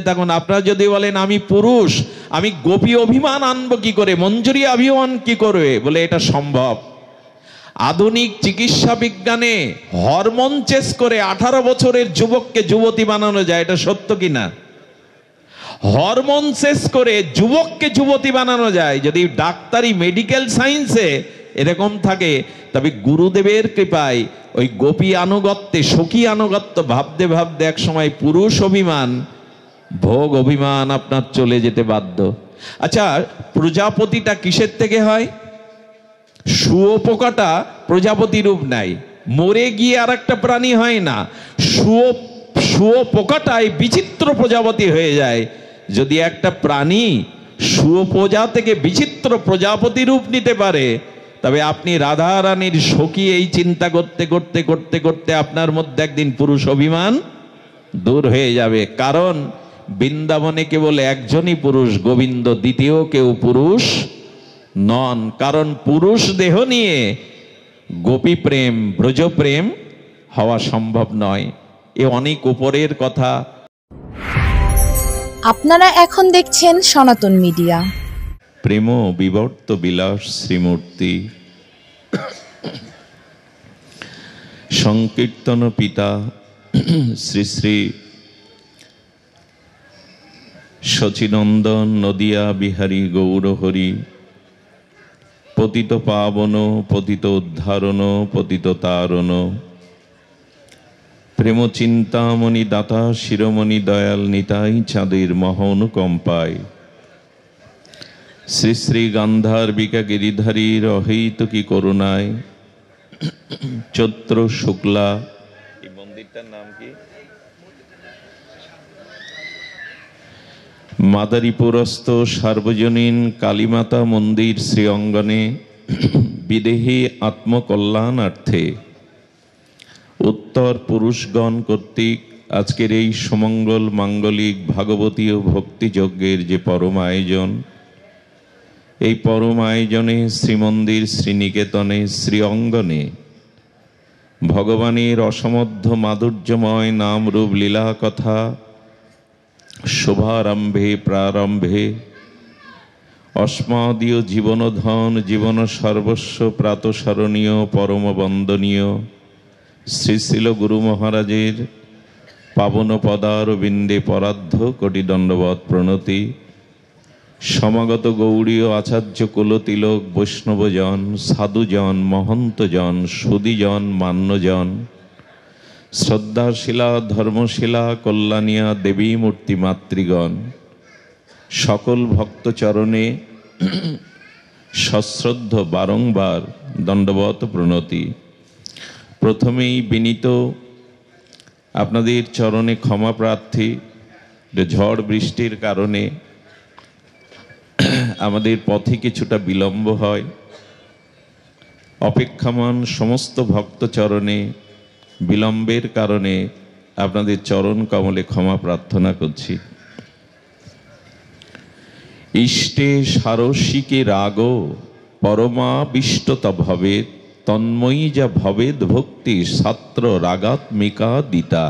থাকুন। আপনারা যদি বলেন আমি পুরুষ, আমি গোপী অভিমান আনবো কি করে, মঞ্জুরি অভিমান কি করে, বলে এটা সম্ভব। আধুনিক চিকিৎসা বিজ্ঞানে হরমোন চেস করে 18 বছরের যুবককে যুবতী বানানো যায়, এটা সত্য কিনা? হরমোন চেস করে যুবককে যুবতী বানানো যায়। যদি ডাক্তারি মেডিকেল সায়েন্সে এরকম থাকে, তবে গুরুদেবের কৃপায় ওই গোপী আনুগত্যে, সখী আনুগত্য ভাবতে ভাবতে এক সময় পুরুষ অভিমান, ভোগ অভিমান আপনার চলে যেতে বাধ্য। আচ্ছা, প্রজাপতিটা কিসের থেকে হয়? শুয়োপোকাটা প্রজাপতি রূপ নেয়, মরে গিয়ে আর একটা প্রাণী হয় না। শুয়োপোকাটাই বিচিত্র প্রজাপতি হয়ে যায়। যদি একটা প্রাণী শুয়োপোকা থেকে বিচিত্র প্রজাপতি রূপ নিতে পারে, তবে আপনি রাধা রানীর সখী এই চিন্তা করতে করতে করতে করতে আপনার মধ্যে একদিন পুরুষ অভিমান দূর হয়ে যাবে। কারণ বৃন্দাবনে কেবল একজনই পুরুষ, গোবিন্দ দ্বিতীয় কেউ পুরুষ নন। কারণ পুরুষ দেহ নিয়ে গোপী প্রেম, ব্রজ প্রেম হওয়া সম্ভব নয়। এ অনেক উপরের কথা। আপনারা এখন দেখছেন সনাতন মিডিয়া। প্রেম বিবর্ত বিলাস শ্রীমূর্তি সংকীর্তন পিতা শ্রী শ্রী শচীনন্দন নদিয়া বিহারী গৌরহরি, পতিত পাবন পতিত উদ্ধারণ পতিত তারণ, প্রেম চিন্তামণি দাতা শিরোমণি দয়াল নিতাই চাঁদের মহানুকম্পায়, শ্রী শ্রী গান্ধার্বিকা গিরিধারীর অহৈতুকী করুণায়, চৈত্র শুক্লা, এই মন্দিরটার নাম কি, মাদারীপুরস্থ সার্বজনীন কালীমাতা মন্দির শ্রী অঙ্গনে বিদেহী আত্মকল্যাণার্থে উত্তর পুরুষগণ কর্তৃক আজকের এই সুমঙ্গল মাঙ্গলিক ভাগবতী ও ভক্তিযজ্ঞের যে পরম আয়োজন, এই পরম আয়োজনে শ্রীমন্দির শ্রীনিকেতনে শ্রী অঙ্গনে ভগবানের অসমধ্য মাধুর্যময় নাম রূপ লীলা কথা শুভারম্ভে প্রারম্ভে অস্মাদীয় জীবনধন জীবন সর্বস্ব প্রাতঃস্মরণীয় পরম বন্দনীয় শ্রী শ্রীল গুরু মহারাজের পাবন পদারবিন্দে পরাধ্য কোটি দণ্ডবৎ প্রণতি। সমাগত গৌড়ীয় আচার্য কুলতিলক বৈষ্ণবজন, সাধুজন, মহন্তজন, সুদীজন, মান্যজন, শ্রদ্ধাশীলা ধর্মশীলা কল্যাণিয়া দেবী মূর্তি মাতৃগণ, সকল ভক্ত চরণে সশ্রদ্ধ বারংবার দণ্ডবৎ প্রণতি। প্রথমেই বিনীত আপনাদের চরণে ক্ষমা প্রার্থী, ঝড় বৃষ্টির কারণে আমাদের পথে কিছুটা বিলম্ব হয়। অপেক্ষামান সমস্ত ভক্ত চরণে বিলম্বের কারণে আপনাদের চরণ কমলে ক্ষমা প্রার্থনা করছি। ইষ্টে সারসিকে রাগ পরমাবিষ্টতা ভবেৎ, তন্ময়ী যা ভবেদ ভক্তি ছাত্র রাগাত্মিকা দিতা।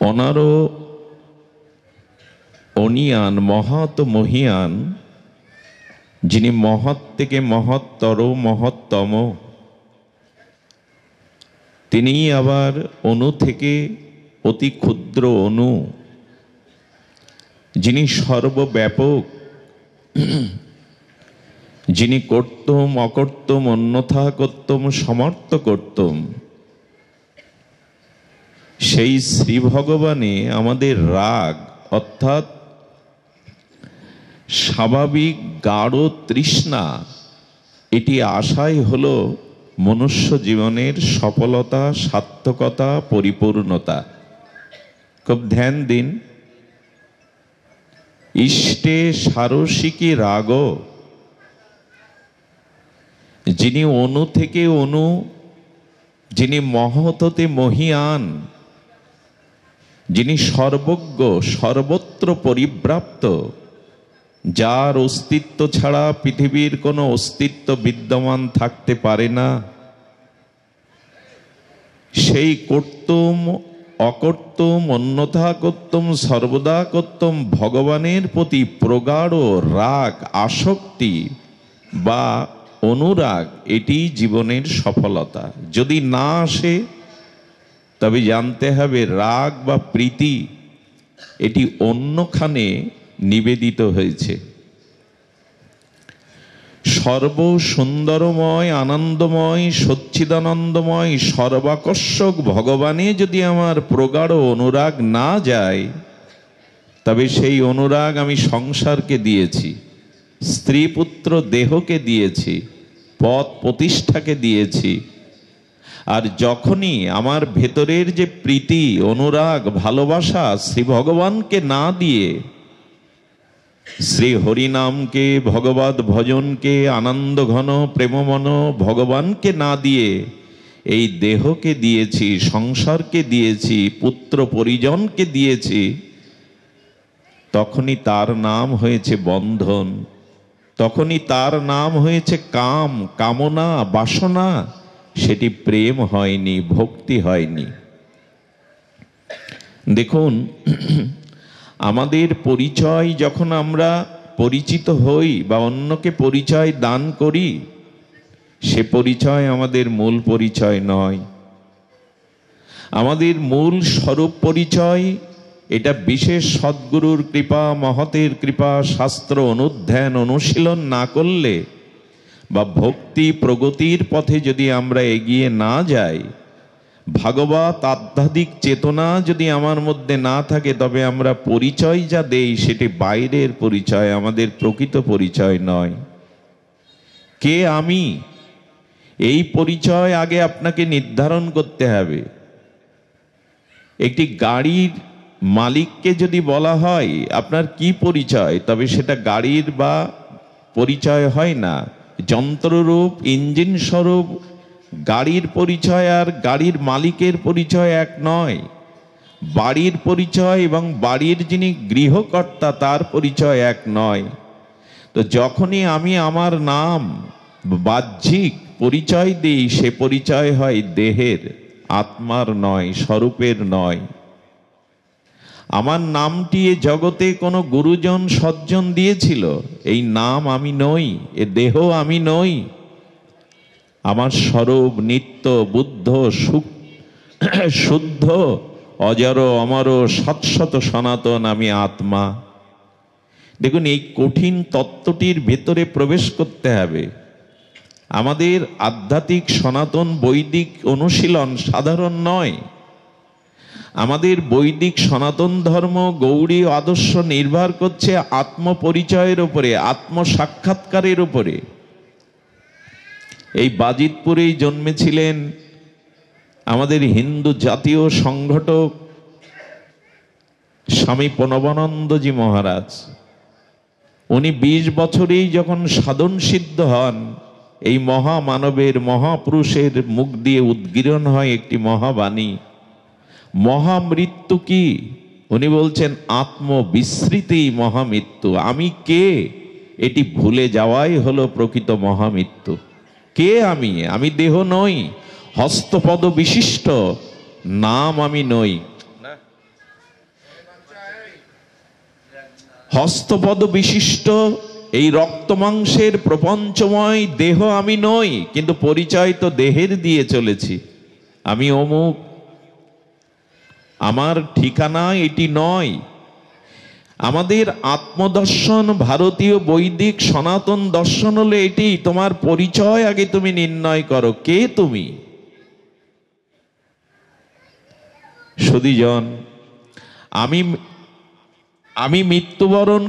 অনার অনিয়ান মহৎ মহিয়ান, যিনি মহৎ থেকে মহত্তর মহত্তম, তিনি আবার অণু থেকে অতি ক্ষুদ্র অণু, যিনি সর্বব্যাপক, যিনি কর্তম অকর্তম অন্যথা কর্তম সমর্থ কর্তম, সেই শ্রী ভগবানে আমাদের রাগ অর্থাৎ স্বাভাবিক গাঢ় তৃষ্ণা, এটি আশাই হলো মনুষ্য জীবনের সফলতা, সার্থকতা, পরিপূর্ণতা। খুব ধ্যান দিন। ইষ্টে সারসিকে রাগ, যিনি অণু থেকে অণু, যিনি মহৎ হতে মহিয়ান, যিনি সর্বজ্ঞ সর্বত্র পরিব্যাপ্ত, যার অস্তিত্ব ছাড়া পৃথিবীর কোনো অস্তিত্ব বিদ্যমান থাকতে পারে না, সেই কর্তম অকর্তম অন্যথা কর্তম সর্বদা কর্তম ভগবানের প্রতি প্রগাঢ় রাগ আসক্তি বা অনুরাগ, এটি জীবনের সফলতা। যদি না আসে তবে জানতে হবে রাগ বা প্রীতি এটি অন্যখানে নিবেদিত হয়েছে। সর্ব সুন্দরময় আনন্দময় সচ্চিদানন্দময় সর্বাকর্ষক ভগবানে যদি আমার প্রগাঢ় অনুরাগ না যায়, তবে সেই অনুরাগ আমি সংসারকে দিয়েছি, স্ত্রী পুত্র দেহকে দিয়েছি, পদ প্রতিষ্ঠাকে দিয়েছি। আর যখনই আমার ভেতরের যে প্রীতি অনুরাগ ভালোবাসা শ্রী ভগবানকে না দিয়ে, শ্রী হরিনামকে ভগবত ভজনকে আনন্দ ঘন প্রেমমন ভগবানকে না দিয়ে এই দেহকে দিয়েছি, সংসারকে দিয়েছি, পুত্র পরিজনকে দিয়েছি, তখনই তার নাম হয়েছে বন্ধন, তখনই তার নাম হয়েছে কাম, কামনা, বাসনা। সেটি প্রেম হয়নি, ভক্তি হয়নি। দেখুন, আমাদের পরিচয় যখন আমরা পরিচিত হই বা অন্যকে পরিচয় দান করি, সে পরিচয় আমাদের মূল পরিচয় নয়। আমাদের মূল স্বরূপ পরিচয় এটা বিশেষ সদ্গুরুর কৃপা, মহতের কৃপা, শাস্ত্র অনুধ্যান অনুশীলন না করলে বা ভক্তি প্রগতির পথে যদি আমরা এগিয়ে না যাই, ভাগবত আধ্যাত্মিক চেতনা যদি আমার মধ্যে না থাকে, তবে আমরা পরিচয় যা দেই সেটি বাইরের পরিচয়, আমাদের প্রকৃত পরিচয় নয়। কে আমি, এই পরিচয় আগে আপনাকে নির্ধারণ করতে হবে। একটি গাড়ির মালিককে যদি বলা হয় আপনার কি পরিচয়, তবে সেটা গাড়ির বা পরিচয় হয় না। যন্ত্ররূপ ইঞ্জিন স্বরূপ গাড়ির পরিচয় আর গাড়ির মালিকের পরিচয় এক নয়। বাড়ির পরিচয় এবং বাড়ির যিনি গৃহকর্তা তার পরিচয় এক নয়। তো যখনই আমি আমার নাম বাহ্যিক পরিচয় দিই, সে পরিচয় হয় দেহের, আত্মার নয়, স্বরূপের নয়। আমার নামটি এ জগতে কোনো গুরুজন সজ্জন দিয়েছিল, এই নাম আমি নই, এ দেহ আমি নই। আমার স্বরূপ নিত্য বুদ্ধ শুদ্ধ অজর অমর শাশ্বত সনাতন, আমি আত্মা। দেখুন, এই কঠিন তত্ত্বটির ভেতরে প্রবেশ করতে হবে। আমাদের আধ্যাত্মিক সনাতন বৈদিক অনুশীলন সাধারণ নয়। আমাদের বৈদিক সনাতন ধর্ম গৌড়ী আদর্শ নির্ভর করছে আত্মপরিচয়ের উপরে, আত্মসাক্ষাৎকারের উপরে। এই বাজিতপুরেই জন্মেছিলেন আমাদের হিন্দু জাতীয় সংগঠক স্বামী প্রণবানন্দজি মহারাজ। উনি 20 বছরেই যখন সাধন সিদ্ধ হন, এই মহামানবের মহাপুরুষের মুখ দিয়ে উদ্গীরণ হয় একটি মহাবাণী, মহামৃত্যু কি? উনি বলছেন আত্মবিস্মৃতি মহামৃত্যু। আমি কে এটি ভুলে যাওয়াই হলো প্রকৃত মহামৃত্যু। কে আমি? আমি দেহ নই, হস্তপদ বিশিষ্ট নাম আমি নই। হস্তপদ বিশিষ্ট এই রক্ত মাংসের প্রপঞ্চময় দেহ আমি নই, কিন্তু পরিচয় তো দেহের দিয়ে চলেছি। আমি অমুক, আমার ঠিকানা এটি নয়। আমাদের আত্মদর্শন, ভারতীয় বৈদিক সনাতন দর্শন হলো এটি, তোমার পরিচয় আগে তুমি নির্ণয় করো, কে তুমি। সুধীজন, আমি মৃত্যুবরণ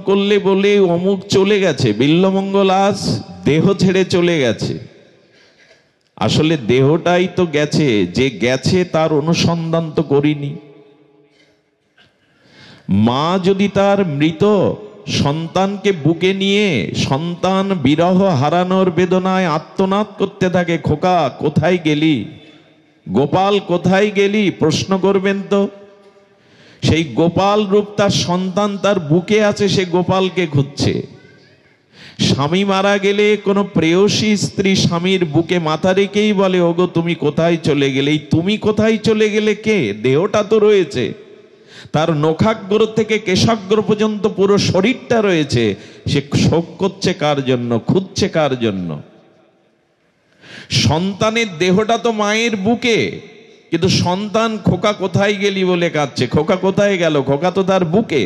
করলে বলে অমুক চলে গেছে, বিল্বমঙ্গল আজ দেহ ছেড়ে চলে গেছে। আসলে দেহটাই তো গেছে, যে গেছে তার অনুসন্ধান তো করিনি। মা যদি তার মৃত সন্তানকে বুকে নিয়ে সন্তান বিরহ হারানোর বেদনায় আর্তনাদ করতে থাকে, খোকা কোথায় গেলি, গোপাল কোথায় গেলি, প্রশ্ন করবেন তো। সেই গোপাল রূপ তার সন্তান তার বুকে আছে, সে গোপালকে খুঁজছে। স্বামী মারা গেলে কোনো প্রেয়সী স্ত্রী স্বামীর বুকে মাথা রেখেই বলে, ওগো তুমি কোথায় চলে গেলে? এই তুমি কোথায় চলে গেলে কে? দেহটা তো রয়েছে, তার নখাগ্র থেকে কেশাগ্র পর্যন্ত পুরো শরীরটা রয়েছে। সে শোক করছে কার জন্য, খুঁজছে কার জন্য? সন্তানের দেহটা তো মায়ের বুকে, কিন্তু সন্তান খোকা কোথায় গেলি বলে কাঁদছে। খোকা কোথায় গেল? খোকা তো তার বুকে।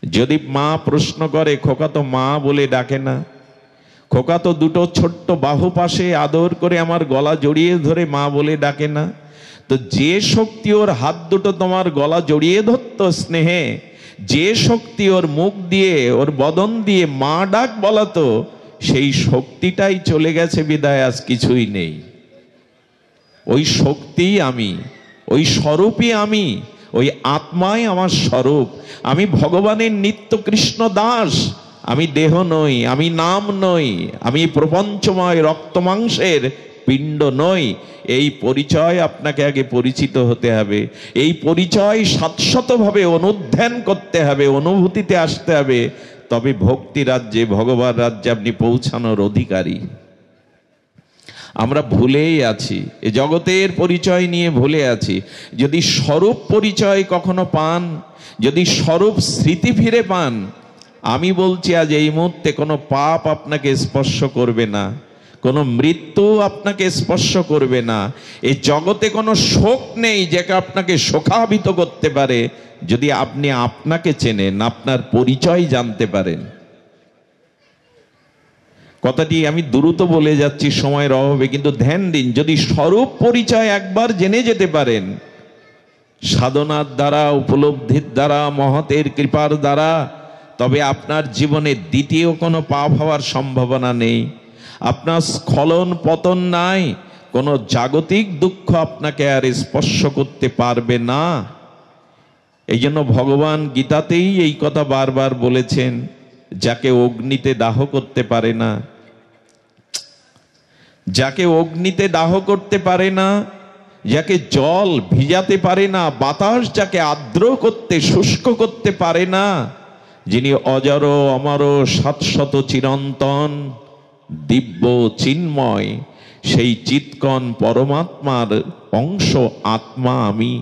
যদি মা প্রশ্ন করে, খোকা তো মা বলে ডাকে না, খোকা তো দুটো ছোট্ট বাহু পাশে আদর করে আমার গলা জড়িয়ে ধরে মা বলে ডাকে না। তো যে শক্তি ওর হাত দুটো তোমার গলা জড়িয়ে ধরতো স্নেহে, যে শক্তি ওর মুখ দিয়ে ওর বদন দিয়ে মা ডাক বলাতো, সেই শক্তিটাই চলে গেছে বিদায় আজ কিছুই নেই। ওই শক্তিই আমি, ওই স্বরূপই আমি, ওই আত্মাই আমার স্বরূপ। আমি ভগবানের নিত্য কৃষ্ণ দাস। আমি দেহ নই, আমি নাম নই, আমি প্রপঞ্চময় রক্ত মাংসের পিণ্ড নই। এই পরিচয় আপনাকে আগে পরিচিত হতে হবে। এই পরিচয় শাশ্বতভাবে অনুধ্যান করতে হবে, অনুভূতিতে আসতে হবে। তবে ভক্তি রাজ্যে, ভগবান রাজ্যে আপনি পৌঁছানোর অধিকারী। আমরা ভুলেই আছি, এ জগতের পরিচয় নিয়ে ভুলে আছি। যদি স্বরূপ পরিচয় কখনো পান, যদি স্বরূপ স্মৃতি ফিরে পান, আমি বলছি আজ এই মুহূর্তে কোনো পাপ আপনাকে স্পর্শ করবে না, কোনো মৃত্যু আপনাকে স্পর্শ করবে না। এই জগতে কোনো শোক নেই যেটা আপনাকে শোকাবিত করতে পারে, যদি আপনি আপনাকে চেনেন, আপনার পরিচয় জানতে পারেন। কথাটি আমি দ্রুত বলে যাচ্ছি সময়ের অভাবে, কিন্তু ধ্যান দিন। যদি স্বরূপ পরিচয় একবার জেনে যেতে পারেন, সাধনার দ্বারা, উপলব্ধির দ্বারা, মহতের কৃপার দ্বারা, তবে আপনার জীবনে দ্বিতীয় কোনো পাপ হওয়ার সম্ভাবনা নেই। আপনার স্খলন পতন নাই, কোনো জাগতিক দুঃখ আপনাকে আর স্পর্শ করতে পারবে না। এই জন্য ভগবান গীতাতেই এই কথা বারবার বলেছেন, যাকে অগ্নিতে দাহ করতে পারে না, যাকে অগ্নিতে দাহ করতে পারে না, যাকে জল ভিজাতে পারে না, বাতাস যাকে আর্দ্র করতে, শুষ্ক করতে পারে না, যিনি অজর অমর শাশ্বত চিরন্তন দিব্য চিন্ময়, সেই চিৎকণ পরমাত্মার অংশ আত্মা আমি।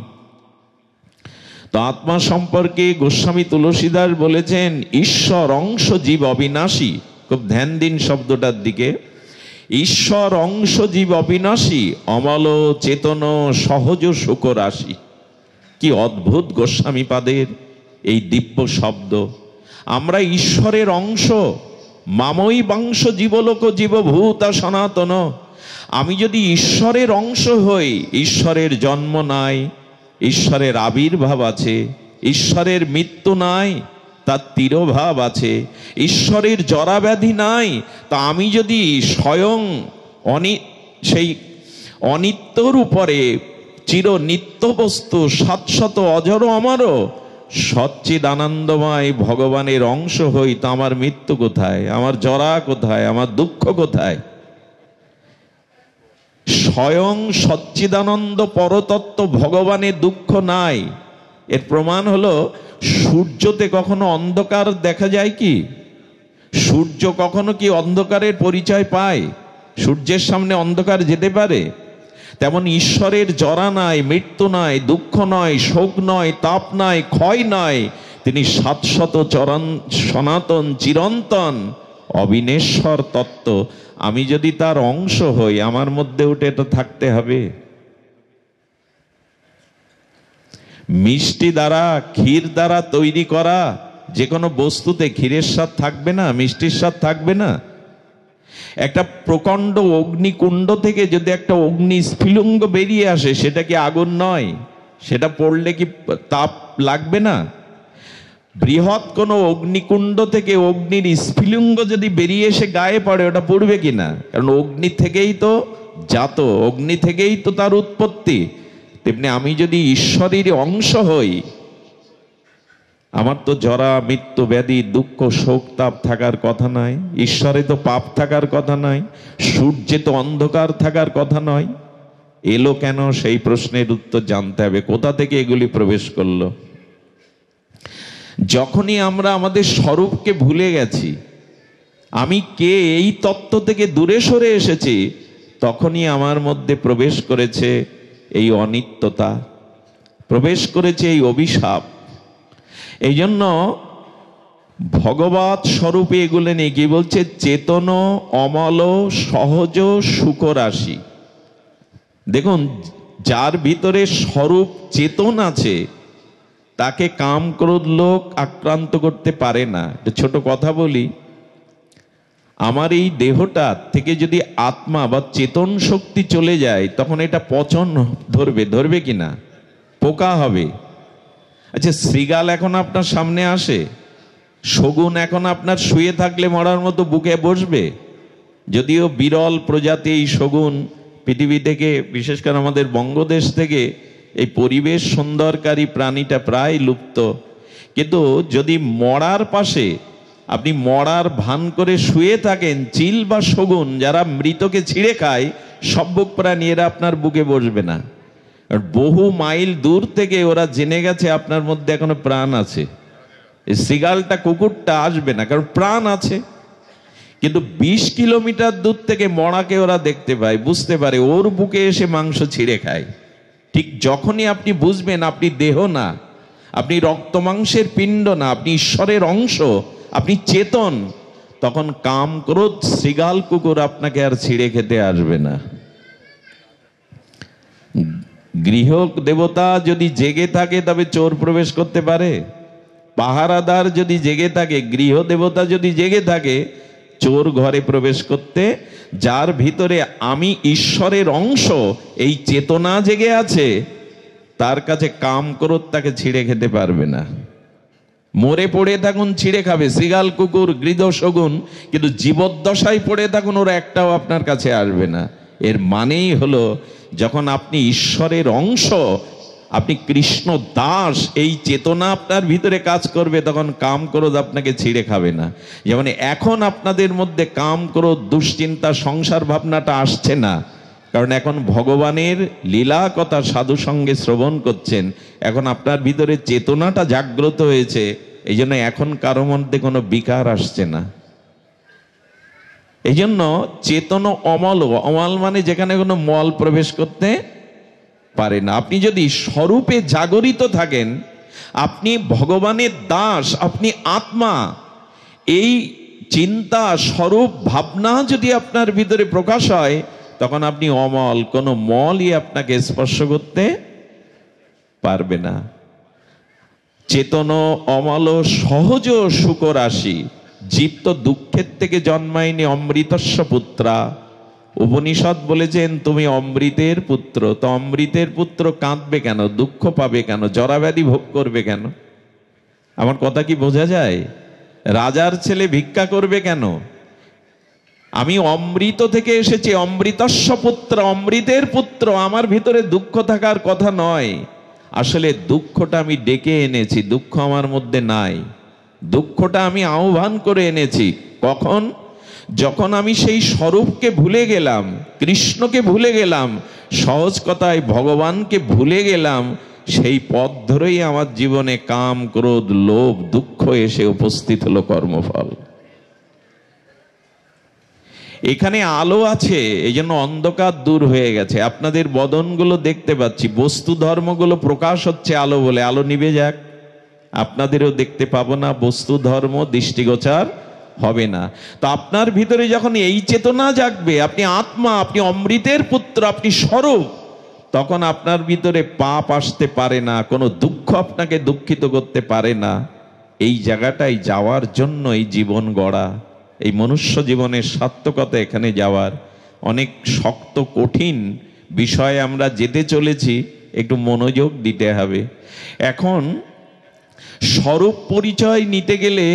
তো আত্মা সম্পর্কে গোস্বামী তুলসীদাস বলেছেন, ঈশ্বর অংশ জীব অবিনাশী। খুব ধ্যান দিন শব্দটার দিকে। ঈশ্বর অংশ জীব অবিনাশী, অমল চেতন সহজ সুখ রাশি। কি অদ্ভুত গোস্বামী পাদের এই দিব্য শব্দ। আমরা ঈশ্বরের অংশ। মামই বাংশ জীবলোক জীবভূতা সনাতন। আমি যদি ঈশ্বরের অংশ হই, ঈশ্বরের জন্ম নাই, ঈশ্বরের আবির্ভাব আছে, ঈশ্বরের মৃত্যু নাই, তার তিরোভাব আছে, ঈশ্বরের জরাব্যাধি নাই। তা আমি যদি স্বয়ং সেই অনিত্যর উপরে চির নিত্য বস্তু শাশ্বত অজর অমর সচ্চিদ আনন্দময় ভগবানের অংশ হই, তা আমার মৃত্যু কোথায়, আমার জরা কোথায়, আমার দুঃখ কোথায়? স্বয়ং সচ্চিদানন্দ পরতত্ত্ব ভগবানের দুঃখ নাই। এর প্রমাণ হলো, সূর্যতে কখনো অন্ধকার দেখা যায় কি? সূর্য কখনো কি অন্ধকারের পরিচয় পায়? সূর্যের সামনে অন্ধকার যেতে পারে? তেমন ঈশ্বরের জরা নাই, মৃত্যু নাই, দুঃখ নয়, শোক নয়, তাপ নাই, ক্ষয় নয়। তিনি শাশ্বত সনাতন চিরন্তন অবিনেশ্বর তত্ত্ব। আমি যদি তার অংশ হই, আমার মধ্যে উঠে এটা থাকতে হবে। মিষ্টি দ্বারা, ক্ষীর দ্বারা তৈরি করা যে কোনো বস্তুতে ক্ষীরের স্বাদ থাকবে না, মিষ্টির স্বাদ থাকবে না। একটা প্রকাণ্ড অগ্নিকুণ্ড থেকে যদি একটা অগ্নি স্ফুলিঙ্গ বেরিয়ে আসে, সেটা কি আগুন নয়? সেটা পড়লে কি তাপ লাগবে না? বৃহৎ কোনো অগ্নিকুণ্ড থেকে অগ্নির স্ফুলিঙ্গ যদি বেরিয়ে এসে গায়ে পড়ে, ওটা পড়বে কিনা? কারণ অগ্নি থেকেই তো জাত, অগ্নি থেকেই তো তার উৎপত্তি। তেমনি আমি যদি ঈশ্বরের অংশ হই, আমার তো জরা মৃত্যু ব্যাধি দুঃখ শোক তাপ থাকার কথা নয়, ঈশ্বরে তো পাপ থাকার কথা নয়, সূর্যে তো অন্ধকার থাকার কথা নয়। এলো কেন? সেই প্রশ্নের উত্তর জানতে হবে। কোথা থেকে এগুলি প্রবেশ করলো? যখনই আমরা আমাদের স্বরূপকে ভুলে গেছি, আমি কে এই তত্ত্ব থেকে দূরে সরে এসেছি, তখনই আমার মধ্যে প্রবেশ করেছে এই অনিত্যতা, প্রবেশ করেছে এই অভিশাপ। এই জন্য ভগবৎ স্বরূপে এগুলো নেই। কি বলছে? চেতন অমল সহজ সুখরাশি। দেখুন, যার ভিতরে স্বরূপ চেতন আছে তাকে কাম ক্রোধ লোক আক্রান্ত করতে পারে না। একটা ছোট কথা বলি, আমার এই দেহটা থেকে যদি আত্মা বা চেতন শক্তি চলে যায়, তখন এটা পচন ধরবে, ধরবে কিনা? পোকা হবে। আচ্ছা, শৃগাল এখন আপনার সামনে আসে, শগুন এখন আপনার শুয়ে থাকলে মরার মতো বুকে বসবে? যদিও বিরল প্রজাতি এই শগুন পৃথিবী থেকে, বিশেষ করে আমাদের বঙ্গদেশ থেকে এই পরিবেশ সুন্দরকারী প্রাণীটা প্রায় লুপ্ত। কিন্তু যদি মরার পাশে আপনি মরার ভান করে শুয়ে থাকেন, চিল বা শগুন যারা মৃতকে ছিঁড়ে খায়, সভ্যক প্রাণী, এরা আপনার বুকে বসবে না। বহু মাইল দূর থেকে ওরা জেনে গেছে আপনার মধ্যে এখনো প্রাণ আছে। শৃগালটা, কুকুরটা আসবে না, কারণ প্রাণ আছে। কিন্তু 20 কিলোমিটার দূর থেকে মরাকে ওরা দেখতে পায়, বুঝতে পারে, ওর বুকে এসে মাংস ছিঁড়ে খায়। ঠিক যখনই আপনি বুঝবেন আপনি দেহ না, আপনি রক্ত মাংসের পিণ্ড না, আপনি ঈশ্বরের অংশ, আপনি চেতন, তখন কাম ক্রোধ শৃগাল কুকুর আপনাকে আর ছিঁড়ে খেতে আসবে না। গৃহ দেবতা যদি জেগে থাকে তবে চোর প্রবেশ করতে পারে? পাহারাদার যদি জেগে থাকে, গৃহ দেবতা যদি জেগে থাকে, চোর ঘরে প্রবেশ করতে, যার ভিতরে আমি ঈশ্বরের অংশ, এই চেতনা জেগে আছে, তার কাছে কাম ক্রোধ তাকে ছিঁড়ে খেতে পারবে না। মরে পড়ে থাকুন, ছিঁড়ে খাবে শৃগাল কুকুর গৃহ শগুন, কিন্তু জীবদ্দশায় পড়ে থাকুন, ওরা একটাও আপনার কাছে আসবে না। এর মানেই হলো, যখন আপনি ঈশ্বরের অংশ, আপনি কৃষ্ণ দাস, এই চেতনা আপনার ভিতরে কাজ করবে, তখন কাম ক্রোধ আপনাকে ছিঁড়ে খাবে না। যেমন এখন আপনাদের মধ্যে কাম ক্রোধ দুশ্চিন্তা সংসার ভাবনাটা আসছে না, কারণ এখন ভগবানের লীলা কথা সাধু সঙ্গে শ্রবণ করছেন, এখন আপনার ভিতরে চেতনাটা জাগ্রত হয়েছে, এই জন্য এখন কারো মধ্যে কোনো বিকার আসছে না। এই জন্য চেতন অমল, অমল মানে যেখানে কোনো মল প্রবেশ করতে পারে না। আপনি যদি স্বরূপে জাগরিত থাকেন, আপনি ভগবানের দাস, আপনি আত্মা, এই চিন্তা স্বরূপ ভাবনা যদি আপনার ভিতরে প্রকাশ হয়, তখন আপনি অমল, কোনো মলই আপনাকে স্পর্শ করতে পারবে না। চেতন অমল সহজ সুখরাশি। জীব তো দুঃখের থেকে জন্মায়নি, অমৃতস্য পুত্রা। উপনিষদ বলেছেন তুমি অমৃতের পুত্র। তো অমৃতের পুত্র কাঁদবে কেন, দুঃখ পাবে কেন, জরাব্যাধি ভোগ করবে কেন? আমার কথা কি বোঝা যায়? রাজার ছেলে ভিক্ষা করবে কেন? আমি অমৃত থেকে এসেছি, অমৃতস্য পুত্র, অমৃতের পুত্র। আমার ভিতরে দুঃখ থাকার কথা নয়। আসলে দুঃখটা আমি ডেকে এনেছি, দুঃখ আমার মধ্যে নাই। দুঃখটা আমি আহ্বান করে এনেছি। কখন? যখন আমি সেই স্বরূপকে ভুলে গেলাম, কৃষ্ণকে ভুলে গেলাম, সহজ কথায় ভগবানকে ভুলে গেলাম, সেই পথ ধরেই আমার জীবনে কাম ক্রোধ লোভ দুঃখ এসে উপস্থিত হলো কর্মফল। এখানে আলো আছে, এই জন্য অন্ধকার দূর হয়ে গেছে। আপনাদের বদনগুলো দেখতে পাচ্ছি, বস্তু ধর্মগুলো প্রকাশ হচ্ছে আলো বলে। আলো নিভে যাক, আপনাদেরও দেখতে পাবো না, বস্তু ধর্ম দৃষ্টিগোচর হবে না। তো আপনার ভিতরে যখন এই চেতনা জাগবে, আপনি আত্মা, আপনি অমৃতের পুত্র, আপনি স্বরূপ, তখন আপনার ভিতরে পাপ আসতে পারে না, কোনো দুঃখ আপনাকে দুঃখিত করতে পারে না। এই জায়গাটায় যাওয়ার জন্য এই জীবন গড়া, এই মনুষ্য জীবনের সার্থকতা এখানে যাওয়ার। অনেক শক্ত কঠিন বিষয়ে আমরা যেতে চলেছি, একটু মনোযোগ দিতে হবে। এখন স্বরূপ পরিচয় নিতে গেলে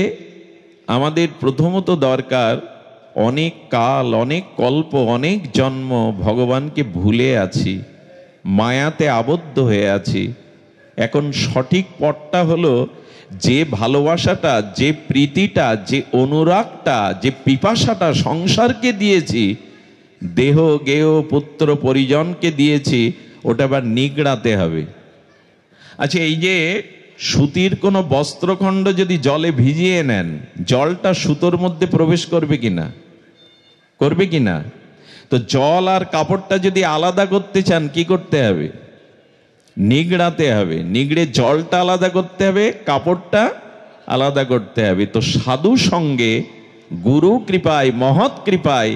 আমাদের প্রথমত দরকার, অনেক কাল, অনেক কল্প, অনেক জন্ম ভগবানকে ভুলে আছি, মায়াতে আবদ্ধ হয়ে আছি। এখন সঠিক পথটা হলো, যে ভালোবাসাটা, যে প্রীতিটা, যে অনুরাগটা, যে পিপাসাটা সংসারকে দিয়েছি, দেহ গেহ পুত্র পরিজনকে দিয়েছি, ওটা আবার নিগড়াতে হবে। আচ্ছা, এই যে সুতির কোনো বস্ত্রখণ্ড যদি জলে ভিজিয়ে নেন, জলটা সুতোর মধ্যে প্রবেশ করবে কিনা? করবে কিনা? তো জল আর কাপড়টা যদি আলাদা করতে চান কি করতে হবে? নিগড়াতে হবে। নিগড়ে জলটা আলাদা করতে হবে, কাপড়টা আলাদা করতে হবে। তো সাধু সঙ্গে গুরু কৃপায়, মহৎ কৃপায়,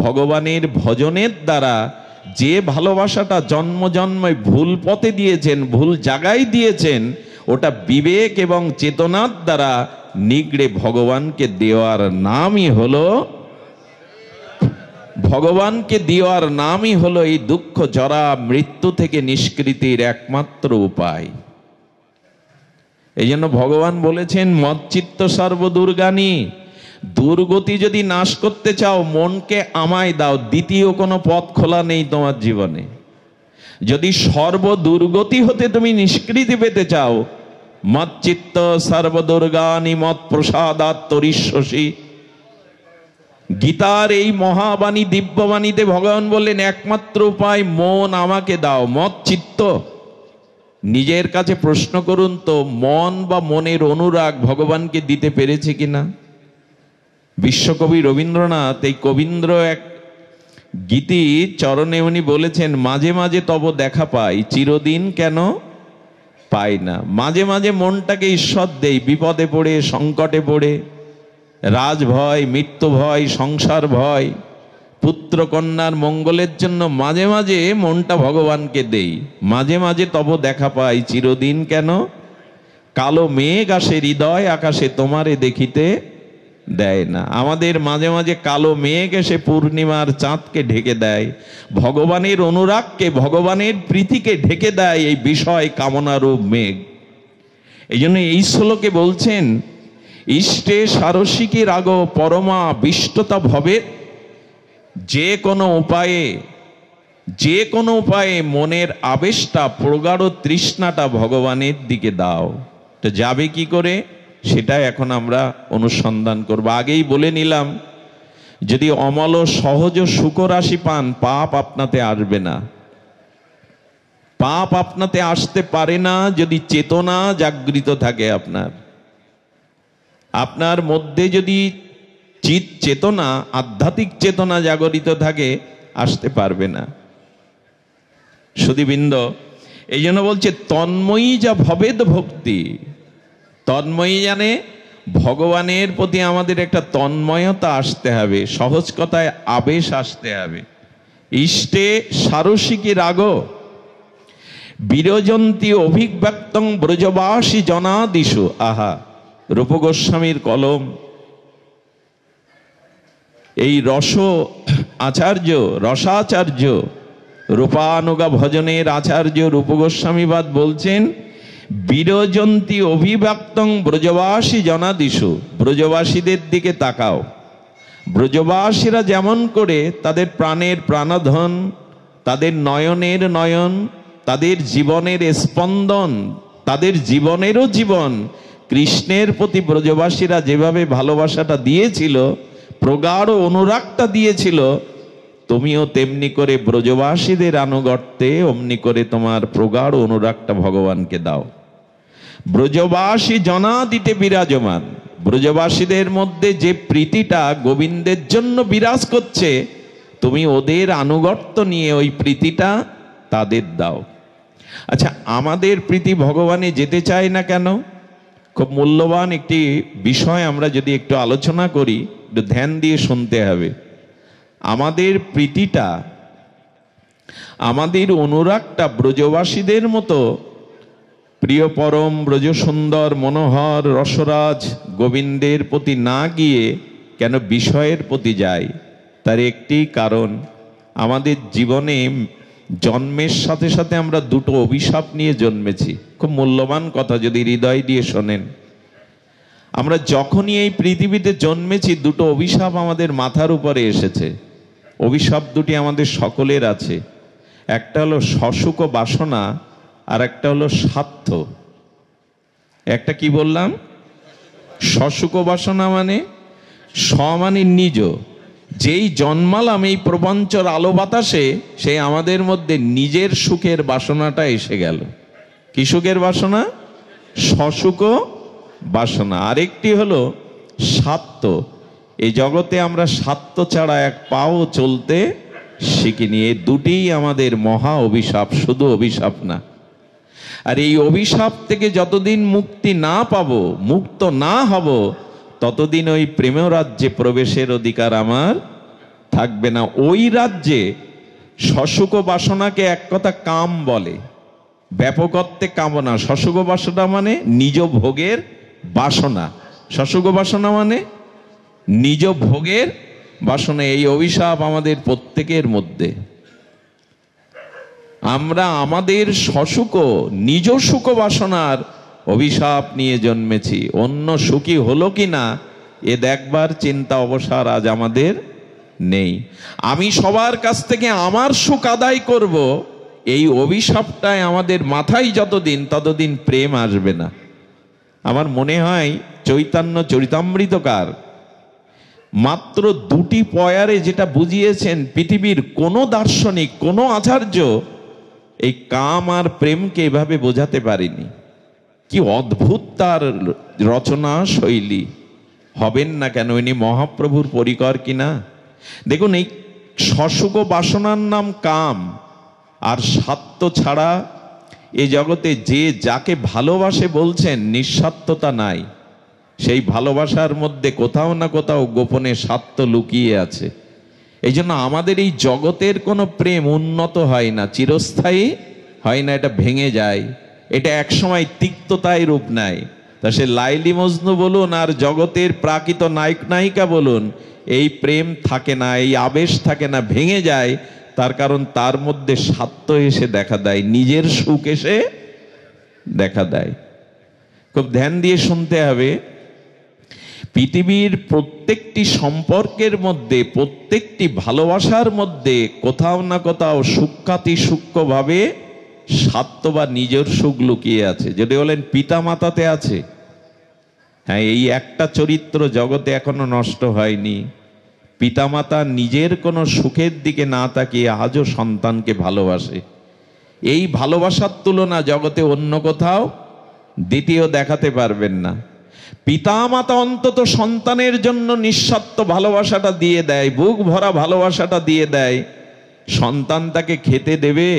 ভগবানের ভজনের দ্বারা যে ভালোবাসাটা জন্ম জন্মে ভুল পথে দিয়েছেন, ভুল জায়গায় দিয়েছেন, ওটা বিবেক এবং চেতনার দ্বারা নিগড়ে ভগবানকে দেওয়ার নামই হলো, ভগবানকে দেওয়ার নামই হলো এই দুঃখ জরা মৃত্যু থেকে নিষ্কৃতির একমাত্র উপায়। এই জন্য ভগবান বলেছেন মচ্চিত্ত সর্বদুর্গানি, দুর্গতি যদি নাশ করতে চাও মনকে আমায় দাও, দ্বিতীয় কোনো পথ খোলা নেই তোমার জীবনে। যদি সর্বদুর্গতি হতে তুমি নিষ্কৃতি পেতে চাও, মচ্চিত্ত সর্বদুর্গানি মৎ প্রসাদাৎ তরিষ্যসি। গীতার এই মহাবাণী, দিব্যবাণীতে ভগবান বললেন একমাত্র উপায় মন আমাকে দাও, মত চিত্ত। নিজের কাছে প্রশ্ন করুন তো, মন বা মনের অনুরাগ ভগবানকে দিতে পেরেছে কিনা? বিশ্বকবি রবীন্দ্রনাথ এই কবীন্দ্র এক গীতি চরণে উনি বলেছেন, মাঝে মাঝে তব দেখা পাই, চিরদিন কেন পাই না। মাঝে মাঝে মনটাকে ঈশ্বর দেই, বিপদে পড়ে, সংকটে পড়ে, রাজ ভয়, মৃত্যু ভয়, সংসার ভয়, পুত্র কন্যার মঙ্গলের জন্য মাঝে মাঝে মনটা ভগবানকে দেই। মাঝে মাঝে তব দেখা পাই, চিরদিন কেন। কালো মেঘ আসে হৃদয় আকাশে, তোমারে দেখিতে দেয় না। আমাদের মাঝে মাঝে কালো মেঘ এসে পূর্ণিমার চাঁদকে ঢেকে দেয়, ভগবানের অনুরাগকে, ভগবানের প্রীতিকে ঢেকে দেয় এই বিষয় কামনারূপ মেঘ। এই জন্য এই শ্লোকে বলছেন, ইষ্টে সারসিকে রাগ পরমা বিষ্টতা ভবে। যে কোনো উপায়ে মনের আবেশটা, প্রগাঢ় তৃষ্ণাটা ভগবানের দিকে দাও। তো যাবে কি করে সেটা এখন আমরা অনুসন্ধান করব। আগেই বলে নিলাম, যদি অমল সহজ সুখ রাশি পান, পাপ আপনাতে আসবে না। পাপ আপনাতে আসতে পারে না যদি চেতনা জাগৃত থাকে। আপনার মধ্যে যদি চিৎ চেতনা, আধ্যাত্মিক চেতনা জাগরিত থাকে, আসতে পারবে না। সুধীবৃন্দ, এই জন্য বলছে তন্ময়ী যা ভবেদ ভক্তি। তন্ময়ী জানে ভগবানের প্রতি আমাদের একটা তন্ময়তা আসতে হবে, সহজ কথায় আবেশ আসতে হবে। ইষ্টে সারসিকি রাগ বিরজন্তী অভিব্যক্তং ব্রজবাসী জনাদিশু। আহা, রূপ গোস্বামীর কলম। এই রসাচার্য রূপানুগা ভজনের আচার্য রূপ গোস্বামীবাদ বলছেন, বিরজন্তী অভিব্যক্তং ব্রজবাসী জনাদিশু। ব্রজবাসীদের দিকে তাকাও। ব্রজবাসীরা যেমন করে তাদের প্রাণের প্রাণধন, তাদের নয়নের নয়ন, তাদের জীবনের স্পন্দন, তাদের জীবনেরও জীবন, কৃষ্ণের প্রতি ব্রজবাসীরা যেভাবে ভালোবাসাটা দিয়েছিল, প্রগাঢ় অনুরাগটা দিয়েছিল, তুমিও তেমনি করে ব্রজবাসীদের আনুগত্যে অমনি করে তোমার প্রগাঢ় অনুরাগটা ভগবানকে দাও। ব্রজবাসী জনাদিতে বিরাজমান। ব্রজবাসীদের মধ্যে যে প্রীতিটা গোবিন্দের জন্য বিরাজ করছে, তুমি ওদের আনুগত্য নিয়ে ওই প্রীতিটা তাদের দাও। আচ্ছা, আমাদের প্রীতি ভগবানে যেতে চায় না কেন? খুব মূল্যবান একটি বিষয় আমরা যদি একটু আলোচনা করি, একটু ধ্যান দিয়ে শুনতে হবে। আমাদের প্রীতিটা, আমাদের অনুরাগটা ব্রজবাসীদের মতো প্রিয় পরম ব্রজ সুন্দর মনোহর রসরাজ গোবিন্দের প্রতি না গিয়ে কেন বিষয়ের প্রতি যায়? তার একটি কারণ, আমাদের জীবনে জন্মের সাথে সাথে আমরা দুটো অভিশাপ নিয়ে জন্মেছি। খুব মূল্যবান কথা, যদি হৃদয় দিয়ে শোনেন। আমরা যখনই এই পৃথিবীতে জন্মেছি, দুটো অভিশাপ আমাদের মাথার উপরে এসেছে। অভিশাপ দুটি আমাদের সকলের আছে। একটা হলো সসুখ বাসনা, আর একটা হলো স্বার্থ। একটা কি বললাম? সসুখ বাসনা মানে মানে নিজ। যেই জন্মালাম এই প্রপঞ্চর আলো বাতাসে, সে আমাদের মধ্যে নিজের সুখের বাসনাটা এসে গেল। কি সুখের বাসনা? সশুক বাসনা, আরেকটি হলো স্বার্থ। এই জগতে আমরা স্বার্থ ছাড়া এক পাও চলতে শিখিনি। এই দুটিই আমাদের মহা অভিশাপ, শুধু অভিশাপ না। আর এই অভিশাপ থেকে যতদিন মুক্তি না পাবো, মুক্ত না হব, ততদিন ওই প্রেম রাজ্যে প্রবেশের অধিকার আমার থাকবে না। ওই রাজ্যে সশুক বাসনাকে এক কথা কাম বলে, ব্যাপক অর্থে কামনা। সশুক বাসনা মানে নিজ ভোগের বাসনা, সশুক বাসনা মানে নিজ ভোগের বাসনা। এই অভিশাপ আমাদের প্রত্যেকের মধ্যে। আমরা আমাদের সশুক নিজ সুখ বাসনার অভিশাপ নিয়ে জন্মেছি। অন্য সুখী হলো কি না এ দেখবার চিন্তা অবসর আজ আমাদের নেই। আমি সবার কাছ থেকে আমার সুখ আদায় করব, এই অভিশাপটাই আমাদের মাথায় যতদিন, ততদিন প্রেম আসবে না। আমার মনে হয় চৈতন্য চরিতামৃতকার মাত্র দুটি পয়ারে যেটা বুঝিয়েছেন, পৃথিবীর কোনো দার্শনিক, কোনো আচার্য এই কাম আর প্রেমকে এভাবে বোঝাতে পারেনি। কি অদ্ভুত তার রচনা শৈলী! হবেন না কেন, ইনি মহাপ্রভুর পরিকর কিনা। দেখুন, এই সশুক বাসনার নাম কাম। আর স্বার্থ ছাড়া এ জগতে যে যাকে ভালোবাসে বলছেন, নিঃস্বার্থতা নাই। সেই ভালোবাসার মধ্যে কোথাও না কোথাও গোপনে স্বার্থ লুকিয়ে আছে। এই জন্য আমাদের এই জগতের কোনো প্রেম উন্নত হয় না, চিরস্থায়ী হয় না, এটা ভেঙে যায়, এটা একসময় তিক্ততায় রূপ নেয়। তা সে লাইলি মজনু বলুন আর জগতের প্রাকৃত নায়ক নায়িকা বলুন, এই প্রেম থাকে না, এই আবেশ থাকে না, ভেঙে যায়। তার কারণ তার মধ্যে স্বার্থ এসে দেখা দেয়, নিজের সুখ এসে দেখা দেয়। খুব ধ্যান দিয়ে শুনতে হবে। পৃথিবীর প্রত্যেকটি সম্পর্কের মধ্যে, প্রত্যেকটি ভালোবাসার মধ্যে কোথাও না কোথাও সূক্ষ্মাতি সূক্ষ্মভাবে স্বার্থ বা নিজের সুখ লুকিয়ে আছে। যদি বলেন পিতা মাতাতে আছে, হ্যাঁ, এই একটা চরিত্র জগতে এখনো নষ্ট হয়নি। পিতামাতা নিজের কোনো সুখের দিকে না তাকিয়ে আজও সন্তানকে ভালোবাসে। এই ভালোবাসার তুলনা জগতে অন্য কোথাও দ্বিতীয় দেখাতে পারবেন না। পিতামাতা অন্তত সন্তানের জন্য নিঃস্বার্থ ভালোবাসাটা দিয়ে দেয়, বুক ভরা ভালোবাসাটা দিয়ে দেয়। সন্তান তাকে খেতে দেবে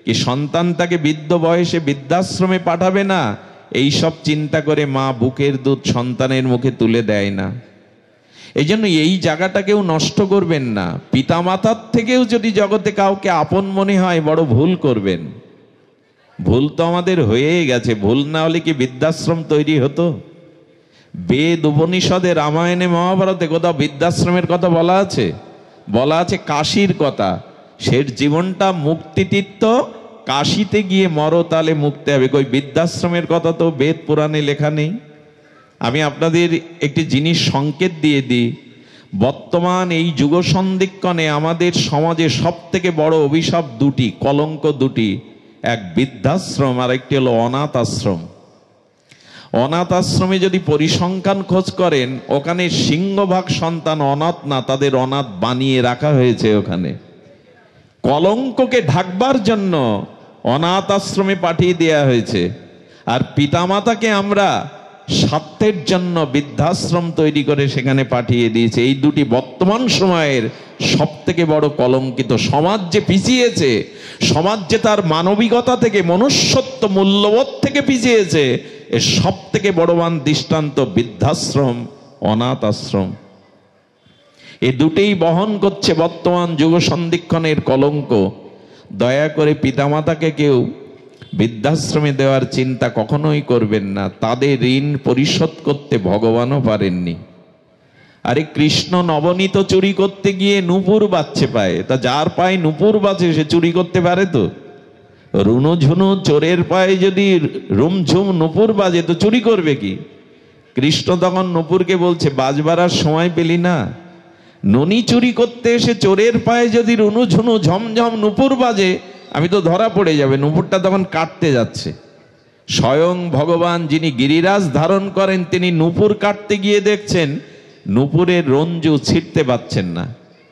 কি, সন্তান তাকে বৃদ্ধ বয়সে বৃদ্ধাশ্রমে পাঠাবে না, এই সব চিন্তা করে মা বুকের দুধ সন্তানের মুখে তুলে দেয় না। এই জন্য এই জায়গাটাকেও নষ্ট করবেন না। পিতামাতার থেকেও যদি জগতে কাউকে আপন মনে হয়, বড় ভুল করবেন। ভুল তো আমাদের হয়েই গেছে। ভুল না হলে কি বৃদ্ধাশ্রম তৈরি হতো? বেদ উপনিষদে, রামায়ণে, মহাভারতে কোথাও বৃদ্ধাশ্রমের কথা বলা আছে? বলা আছে কাশীর কথা। সে জীবনটা মুক্তিতীর্থ, কাশীতে গিয়ে মরো তালে মুক্তি হবে। কই বৃদ্ধাশ্রমের কথা তো বেদ পুরাণে লেখা নেই। আমি আপনাদের একটি জিনিস সংকেত দিয়ে দিই। বর্তমান এই যুগ সন্ধিক্ষণে আমাদের সমাজে সব থেকে বড় অভিশাপ দুটি, কলঙ্ক দুটি। এক বৃদ্ধাশ্রম, আর একটি হলো অনাথ আশ্রম। অনাথ আশ্রমে যদি পরিসংখ্যান খোঁজ করেন, ওখানে সিংহভাগ সন্তান অনাথ না, তাদের অনাথ বানিয়ে রাখা হয়েছে। ওখানে কলঙ্ককে ঢাকবার জন্য অনাথ আশ্রমে পাঠিয়ে দেওয়া হয়েছে। আর পিতামাতাকে আমরা স্বার্থের জন্য বৃদ্ধাশ্রম তৈরি করে সেখানে পাঠিয়ে দিয়েছে। এই দুটি বর্তমান সময়ের সব থেকে বড় কলঙ্কিত। সমাজ যে পিছিয়েছে, সমাজ যে তার মানবিকতা থেকে, মনুষ্যত্ব মূল্যবোধ থেকে পিছিয়েছে, এর সব থেকে বড়বান দৃষ্টান্ত বৃদ্ধাশ্রম, অনাথ আশ্রম। এ দুটেই বহন করছে বর্তমান যুগ সন্ধিক্ষণের কলঙ্ক। দয়া করে পিতামাতাকে কেউ বৃদ্ধাশ্রমে দেওয়ার চিন্তা কখনোই করবেন না। তাদের ঋণ পরিশোধ করতে ভগবানও পারেননি। আরে কৃষ্ণ নবনীত চুরি করতে গিয়ে নূপুর বাজছে পায়ে। তা যার পায়ে নূপুর বাজে সে চুরি করতে পারে তো? রুনু ঝুনু চোরের পায়ে যদি রুমঝুম নূপুর বাজে তো চুরি করবে কি? কৃষ্ণ তখন নূপুরকে বলছে, বাজবার আর সময় পেলি না? ননি চুরি করতে এসে চোরের পায়ে যদি রুনু ঝুনু ঝমঝম নূপুর বাজে, আমি তো ধরা পড়ে যাবে। নূপুরটা তখন কাটতে যাচ্ছে। স্বয়ং ভগবান যিনি গিরিরাজ ধারণ করেন, তিনি নূপুর কাটতে গিয়ে দেখছেন নূপুরের রঞ্জু ছিঁড়তে পারছেন না।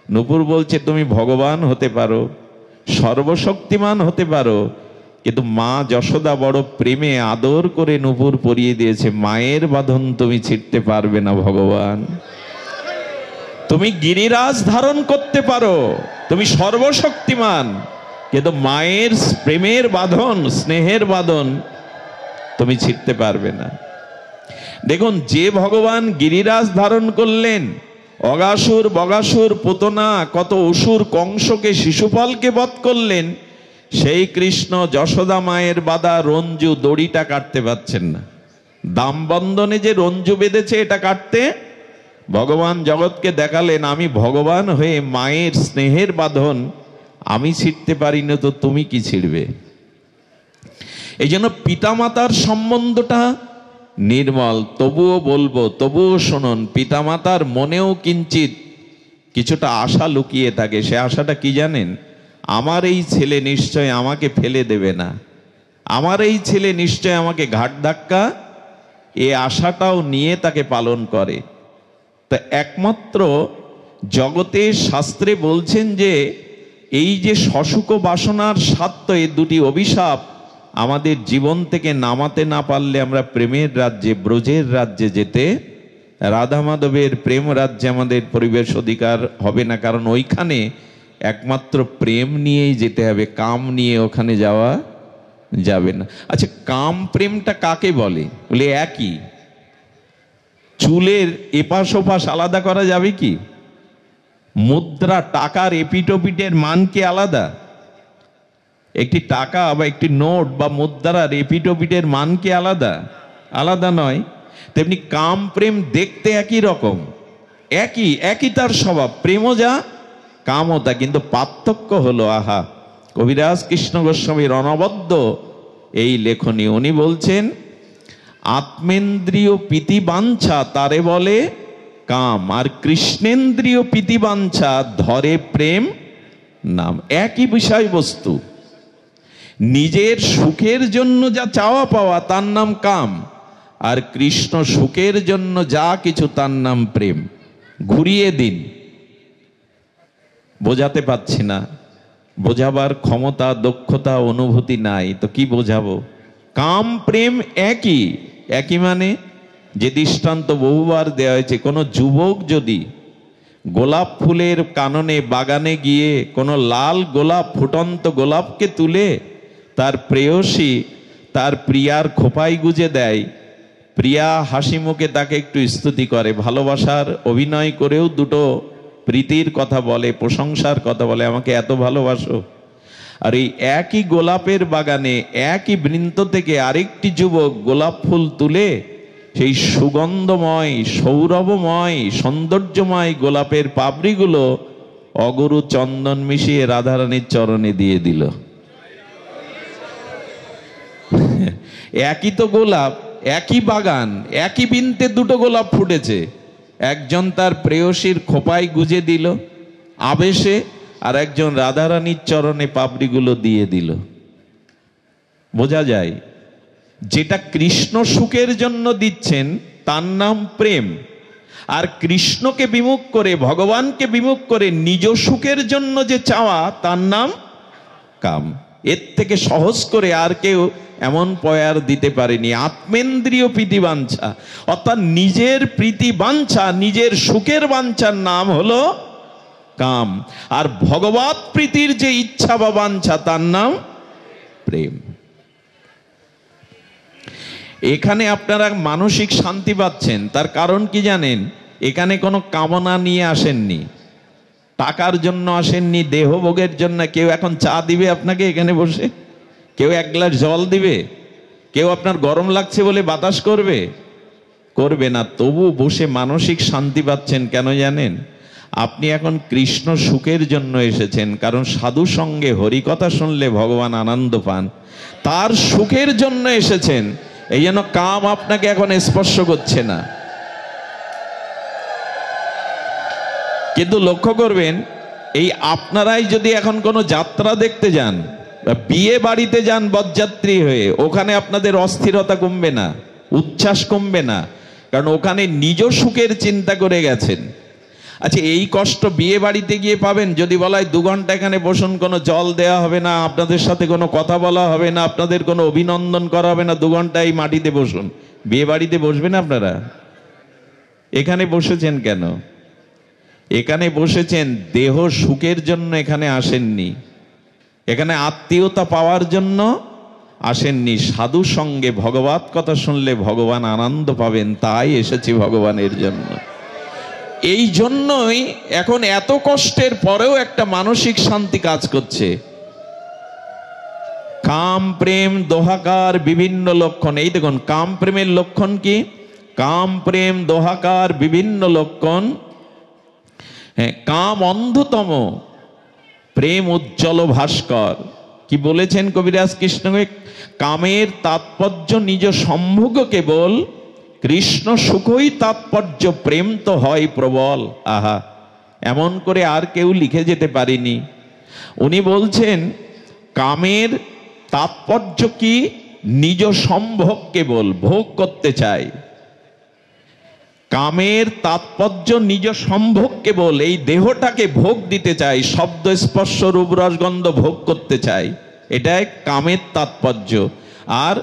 নূপুর বলছে, তুমি ভগবান হতে পারো, সর্বশক্তিমান হতে পারো, কিন্তু মা যশোদা বড় প্রেমে আদর করে নূপুর পরিয়ে দিয়েছে, মায়ের বাঁধন তুমি ছিঁড়তে পারবে না ভগবান। তুমি গিরিরাজ ধারণ করতে পারো, তুমি সর্বশক্তিমান, কিন্তু মায়ের প্রেমের বাঁধন, স্নেহের বাঁধন তুমি ছিঁড়তে পারবে না। দেখুন, যে ভগবান গিরিরাজ ধারণ করলেন, অগাসুর বগাসুর পুতনা কত অসুর কংসকে শিশুপালকে বধ করলেন, সেই কৃষ্ণ যশোদা মায়ের বাঁধা রঞ্জু দড়িটা কাটতে পারছেন না। দাম বন্ধনে যে রঞ্জু বেঁধেছে এটা কাটতে ভগবান জগৎকে দেখালেন, আমি ভগবান হয়ে মায়ের স্নেহের বাঁধন আমি ছিঁড়তে পারি না, তো তুমি কি ছিঁড়বে? এই জন্য পিতামাতার সম্বন্ধটা নির্মল। তবুও বলবো, তবুও শুনুন, পিতামাতার মনেও কিঞ্চিত কিছুটা আশা লুকিয়ে থাকে। সে আশাটা কি জানেন? আমার এই ছেলে নিশ্চয় আমাকে ফেলে দেবে না, আমার এই ছেলে নিশ্চয় আমাকে ঘাট ধাক্কা, এ আশাটাও নিয়ে তাকে পালন করে। তা একমাত্র জগতের শাস্ত্রে বলছেন যে এই যে সশুক বাসনার স্বার্থ, এই দুটি অভিশাপ আমাদের জীবন থেকে নামাতে না পারলে আমরা প্রেমের রাজ্যে, ব্রজের রাজ্যে যেতে, রাধা মাধবের প্রেম রাজ্যে আমাদের পরিবেশ অধিকার হবে না। কারণ ওইখানে একমাত্র প্রেম নিয়েই যেতে হবে, কাম নিয়ে ওখানে যাওয়া যাবে না। আচ্ছা, কাম প্রেমটা কাকে বলে? বলে একই। চুলের এপাশ ওপাশ আলাদা করা যাবে কি? মুদ্রা, টাকার এপিটোপিটের মান কি আলাদা? একটি টাকা বা একটি নোট বা মুদ্রার এপিটোপিটের মান কি আলাদা? আলাদা নয়। তেমনি কাম প্রেম দেখতে একই রকম, একই তার স্বভাব, প্রেমও যা কামও তা, কিন্তু পার্থক্য হলো, আহা, কবিরাজ কৃষ্ণ গোস্বামীর অনবদ্য এই লেখনী। উনি বলছেন, আত্মেন্দ্রিয় প্রীতিবাঞ্ছা তারে বলে কাম, আর কৃষ্ণেন্দ্রিয় প্রীতিবাঞ্ছা ধরে প্রেম নাম। একই বিষয়বস্তু, নিজের সুখের জন্য যা চাওয়া পাওয়া তার নাম কাম, আর কৃষ্ণ সুখের জন্য যা কিছু তার নাম প্রেম। ঘুরিয়ে দিন, বোঝাতে পারছি না, বোঝাবার ক্ষমতা, দক্ষতা, অনুভূতি নাই, তো কি বোঝাবো? কাম প্রেম একই মানে যে দৃষ্টান্ত বহুবার দেওয়া হয়েছে, কোনো যুবক যদি গোলাপ ফুলের কাননে বাগানে গিয়ে কোনো লাল গোলাপ, ফুটন্ত গোলাপকে তুলে তার প্রেয়সী তার প্রিয়ার খোপায় গুজে দেয়, প্রিয়া হাসি মুখে তাকে একটু স্তুতি করে, ভালোবাসার অভিনয় করেও দুটো প্রীতির কথা বলে, প্রশংসার কথা বলে, আমাকে এত ভালোবাসো। আর এই একই গোলাপের বাগানে একই বৃন্ত থেকে আরেকটি যুবক গোলাপ ফুল তুলে সেই সুগন্ধময়, সৌরভময়, সৌন্দর্যময় গোলাপের পাপড়িগুলো অগরু চন্দন মিশিয়ে রাধারানীর চরণে দিয়ে দিল। একই তো গোলাপ, একই বাগান, একই বৃন্তে দুটো গোলাপ ফুটেছে, একজন তার প্রেয়সীর খোপায় গুজে দিল আবেশে, আর একজন রাধারানীর চরণে পাপড়িগুলো দিয়ে দিল। বোঝা যায় যেটা কৃষ্ণ সুখের জন্য দিচ্ছেন তার নাম প্রেম, আর কৃষ্ণকে বিমুখ করে, ভগবানকে বিমুখ করে নিজ সুখের জন্য যে চাওয়া তার নাম কাম। এর থেকে সহজ করে আর কেউ এমন পয়ার দিতে পারেনি। আত্মেন্দ্রিয় প্রীতিবাঞ্ছা, অর্থাৎ নিজের প্রীতিবাঞ্ছা, নিজের সুখের বাঞ্ছার নাম হলো কাম, আর ভগবৎ প্রীতির যে ইচ্ছা বা বাঞ্ছা তার নাম প্রেম। এখানে আপনারা মানসিক শান্তি পাচ্ছেন, তার কারণ কি জানেন? এখানে কোনো কামনা নিয়ে আসেননি, টাকার জন্য আসেননি, দেহভোগের জন্য। কেউ এখন চা দিবে আপনাকে এখানে বসে? কেউ এক গ্লাস জল দিবে? কেউ আপনার গরম লাগছে বলে বাতাস করবে না। তবু বসে মানসিক শান্তি পাচ্ছেন কেন জানেন? আপনি এখন কৃষ্ণ সুখের জন্য এসেছেন, কারণ সাধু সঙ্গে হরিকথা শুনলে ভগবান আনন্দ পান, তার সুখের জন্য এসেছেন। এই জন্য কাম আপনাকে এখন স্পর্শ করছে না। কিন্তু লক্ষ্য করবেন, এই আপনারাই যদি এখন কোনো যাত্রা দেখতে যান, বিয়ে বাড়িতে যান বরযাত্রী হয়ে, ওখানে আপনাদের অস্থিরতা কমবে না, উচ্ছ্বাস কমবে না, কারণ ওখানে নিজ সুখের চিন্তা করে গেছেন। আচ্ছা, এই কষ্ট বিয়ে বাড়িতে গিয়ে পাবেন? যদি বলা হয় 2 ঘন্টা এখানে বসুন, কোনো জল দেয়া হবে না, আপনাদের সাথে কোনো কথা বলা হবে না, আপনাদের কোনো অভিনন্দন করা হবে না, 2 ঘন্টা এই মাটিতে বসুন, বিয়ে বাড়িতে বসবেন আপনারা? এখানে বসেছেন কেন? এখানে বসেছেন দেহ সুখের জন্য, এখানে আসেননি। এখানে আত্মীয়তা পাওয়ার জন্য আসেননি। সাধু সঙ্গে ভগবত কথা শুনলে ভগবান আনন্দ পাবেন, তাই এসেছি ভগবানের জন্য। এই জন্যই এখন এত কষ্টের পরেও একটা মানসিক শান্তি কাজ করছে। কাম প্রেম দোহাকার বিভিন্ন লক্ষণ। এই দেখুন, কাম প্রেমের লক্ষণ কি? কাম প্রেম দোহাকার বিভিন্ন লক্ষণ। হ্যাঁ, কাম অন্ধতম, প্রেম উজ্জ্বল ভাস্কর। কি বলেছেন কবিরাজ কৃষ্ণ? কামের তাৎপর্য নিজ সম্ভোগ কেবল, কৃষ্ণ সুখই তাৎপর্য, প্রেম তো হয় প্রবল। আহা, এমন করে আর কেউ লিখে যেতে পারিনি। উনি বলছেন কামের তাৎপর্য কি? নিজ সম্ভোগ কেবল, ভোগ করতে চায়। কামের তাৎপর্য নিজ সম্ভোগ কেবল, এই দেহটাকে ভোগ দিতে চাই, শব্দ স্পর্শ রূপ রসগন্ধ ভোগ করতে চাই, এটাই কামের তাৎপর্য। আর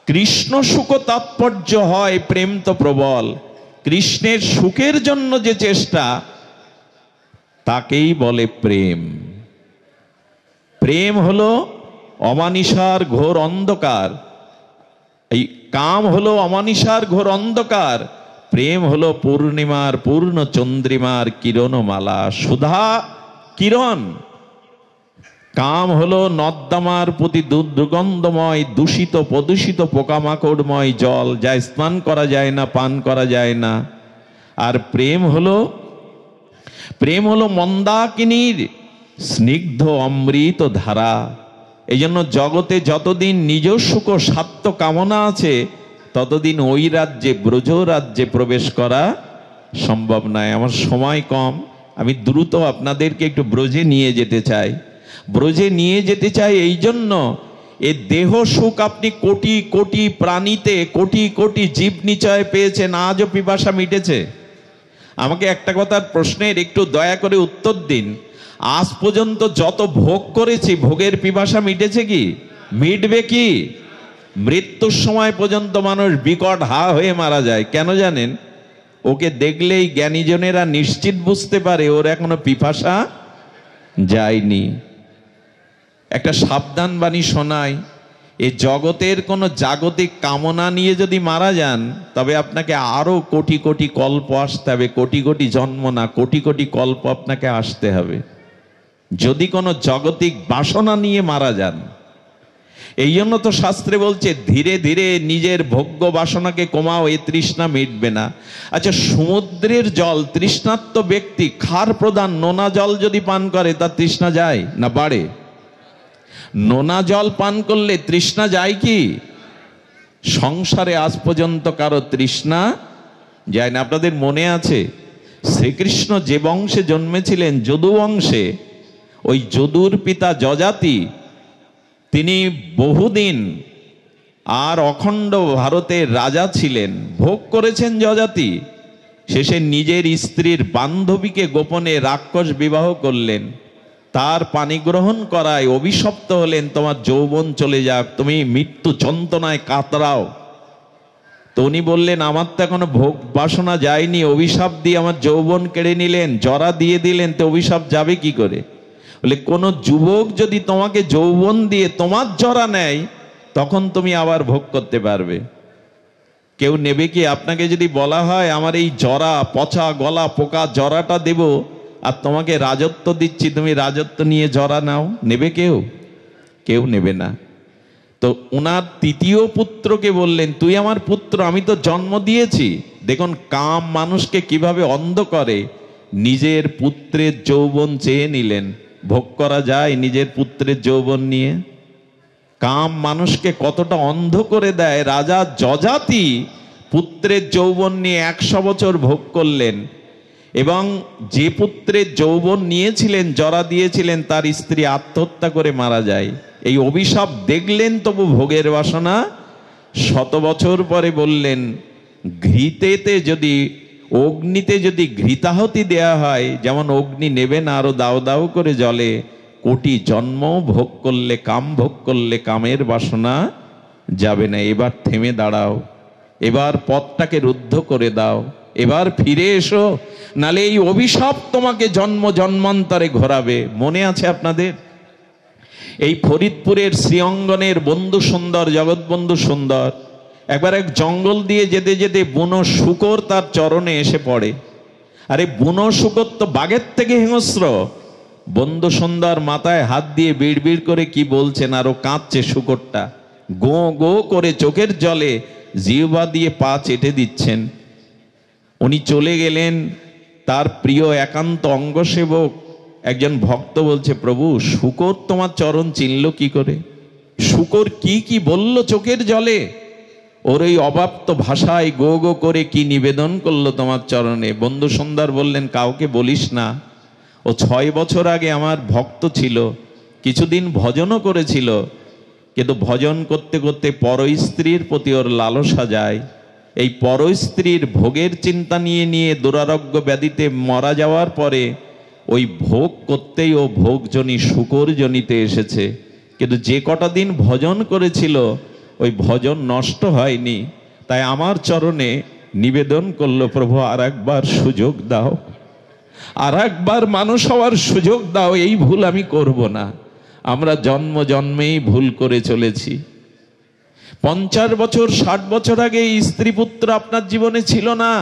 কৃষ্ণ সুখ তাৎপর্য হয়, প্রেম তো প্রবল। কৃষ্ণের সুখের জন্য যে চেষ্টা, তাকেই বলে প্রেম। প্রেম হলো অমানিসার ঘোর অন্ধকার, এই কাম হলো অমানিসার ঘোর অন্ধকার, প্রেম হলো পূর্ণিমার পূর্ণ চন্দ্রিমার কিরণমালা, সুধা কিরণ। কাম হলো নর্দমার প্রতি দুর্গন্ধময় দূষিত প্রদূষিত পোকামাকড়ময় জল, যা স্নান করা যায় না, পান করা যায় না। আর প্রেম হলো মন্দাকিনীর স্নিগ্ধ অমৃত ধারা। এই জন্য জগতে যতদিন নিজ সুখ স্বার্থ কামনা আছে, ততদিন ওই রাজ্যে, ব্রজ রাজ্যে প্রবেশ করা সম্ভব নয়। আমার সময় কম, আমি দ্রুত আপনাদেরকে একটু ব্রজে নিয়ে যেতে চাই। ব্রজে নিয়ে যেতে চাই এই জন্য, এ দেহ সুখ আপনি কোটি কোটি প্রাণীতে, কোটি কোটি জীব নিচয় পেয়েছেন, আজও পিপাসা মিটেছে? আমাকে একটা কথার প্রশ্নের একটু দয়া করে উত্তর দিন। আজ পর্যন্ত যত ভোগ করেছি, ভোগের পিপাসা মিটেছে কি? মিটবে কি? মৃত্যুর সময় পর্যন্ত মানুষ বিকট হা হয়ে মারা যায়। কেন জানেন? ওকে দেখলেই জ্ঞানীজনেরা নিশ্চিত বুঝতে পারে ওর এখনো পিপাসা যায়নি। একটা সাবধান বাণী শোনাই, এই জগতের কোনো জাগতিক কামনা নিয়ে যদি মারা যান, তবে আপনাকে আরো কোটি কোটি কল্প আসতে হবে, কোটি কোটি জন্ম না, কোটি কোটি কল্প আপনাকে আসতে হবে, যদি কোনো জাগতিক বাসনা নিয়ে মারা যান। এই জন্য তো শাস্ত্রে বলছে ধীরে ধীরে নিজের ভোগ্য বাসনাকে কমাও, এ তৃষ্ণা মিটবে না। আচ্ছা, সমুদ্রের জল, তৃষ্ণার্ত ব্যক্তি ক্ষার প্রদান নোনা জল যদি পান করে, তার তৃষ্ণা যায় না বাড়ে? নোনা জল পান করলে তৃষ্ণা যায় কি? সংসারে আজ পর্যন্ত কারো তৃষ্ণা যায় না। আপনাদের মনে আছে শ্রীকৃষ্ণ যে বংশে জন্মেছিলেন, যদু বংশে, ওই যদুর পিতা যজাতি, তিনি বহুদিন আর অখণ্ড ভারতের রাজা ছিলেন, ভোগ করেছেন যজাতি। শেষে নিজের স্ত্রীর বান্ধবীকে গোপনে রাক্ষস বিবাহ করলেন, তার পানি গ্রহণ করায় অভিশপ্ত হলেন, তোমার যৌবন চলে যাক, তুমি মৃত্যু যন্ত্রণায় কাতরাও। তো উনি বললেন, আমার তো এখনো ভোগ বাসনা যায়নি, অভিশাপ দিয়ে আমার যৌবন কেড়ে নিলেন, জরা দিয়ে দিলেন, তো অভিশাপ যাবে কি করে? বলে, কোন যুবক যদি তোমাকে যৌবন দিয়ে তোমার জরা নেয়, তখন তুমি আবার ভোগ করতে পারবে। কেউ নেবে কি? আপনাকে যদি বলা হয় আমার এই জরা, পচা গলা পোকা জরাটা দেব, আর তোমাকে রাজত্ব দিচ্ছি, তুমি রাজত্ব নিয়ে জরা নাও, নেবে কেউ? কেউ নেবে না। তো উনার তৃতীয় পুত্রকে বললেন, তুই আমার পুত্র, আমি তো জন্ম দিয়েছি। দেখুন কাম মানুষকে কিভাবে অন্ধ করে। নিজের পুত্রের যৌবন চেয়ে নিলেন। ভোগ করা যায় নিজের পুত্রের যৌবন নিয়ে? কাম মানুষকে কতটা অন্ধ করে দেয়। রাজা যজাতি পুত্রের যৌবন নিয়ে 100 বছর ভোগ করলেন, এবং যে পুত্রের যৌবন নিয়েছিলেন, জরা দিয়েছিলেন, তার স্ত্রী আত্মহত্যা করে মারা যায়। এই অভিশাপ দেখলেন, তবু ভোগের বাসনা। 100 বছর পরে বললেন, ঘৃতেতে যদি অগ্নিতে যদি ঘৃতাহতি দেয়া হয়, যেমন অগ্নি নেবে না, আরো দাও দাও করে জ্বলে, কোটি জন্ম ভোগ করলে, কাম ভোগ করলে কামের বাসনা যাবে না। এবার থেমে দাঁড়াও, এবার পথটাকে রুদ্ধ করে দাও, এবার ফিরে এসো, নালে এই অভিশাপ তোমাকে জন্ম জন্মান্তরে ঘোরাবে। মনে আছে আপনাদের এই ফরিদপুরের শ্রীঅঙ্গনের বন্ধু সুন্দর, জগৎবন্ধু সুন্দর, একবার এক জঙ্গল দিয়ে যেতে যেতে বুনো শূকর তার চরণে এসে পড়ে। আরে বুনো শূকর তো বাঘের থেকে হিংস্র। বন্ধু সুন্দর মাথায় হাত দিয়ে বিড়বিড় করে কি বলছেন, আরো কাঁদছে শূকরটা, গো গো করে চোখের জলে জিহ্বা দিয়ে পা চেটে দিচ্ছেন। উনি চলে গেলেন। তার প্রিয় একান্ত অঙ্গসেবক একজন ভক্ত বলছে, প্রভু শূকর তোমার চরণ চিনল কি করে? শূকর কি কি বলল চোখের জলে? ওর ওই অবাপ্ত ভাষায় গো গো করে কি নিবেদন করলো তোমার চরণে? বন্ধু সুন্দর বললেন, কাউকে বলিস না, ও 6 বছর আগে আমার ভক্ত ছিল, কিছুদিন ভজনও করেছিল, কিন্তু ভজন করতে করতে পর স্ত্রীর প্রতি ওর লালসা যায়। এই পর স্ত্রীর ভোগের চিন্তা নিয়ে নিয়ে দুরারোগ্য ব্যাধিতে মারা যাওয়ার পরে ওই ভোগ করতেই ও ভোগজনী শূকরজনিতে এসেছে। কিন্তু যে কটা দিন ভজন করেছিল ওই ভজন নষ্ট হয়নি, তাই আমার চরণে নিবেদন করলো, প্রভু আর একবার সুযোগ দাও, আর একবার মানুষ হওয়ার সুযোগ দাও, এই ভুল আমি করব না। আমরা জন্ম জন্মেই ভুল করে চলেছি। 50 বছর 60 বছর আগে এই স্ত্রী পুত্র আপনার জীবনে ছিল না,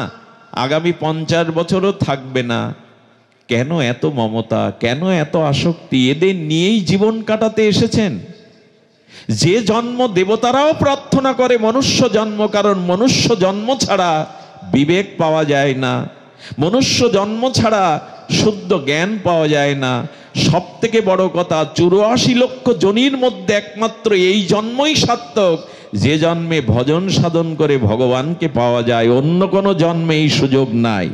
আগামী 50 বছরও থাকবে না। কেন এত মমতা, কেন এত আসক্তি? এদের নিয়েই জীবন কাটাতে এসেছেন। যে জন্ম দেবতারাও প্রার্থনা করে মনুষ্য জন্ম, কারণ মনুষ্য জন্ম ছাড়া বিবেক পাওয়া যায় না, মনুষ্য জন্ম ছাড়া শুদ্ধ জ্ঞান পাওয়া যায় না। সব থেকে বড় কথা, 84 লক্ষ জনির মধ্যে একমাত্র এই জন্মই সার্থক, যে জন্মে ভজন সাধন করে ভগবানকে পাওয়া যায়। অন্য কোনো জন্মে এই সুযোগ নাই,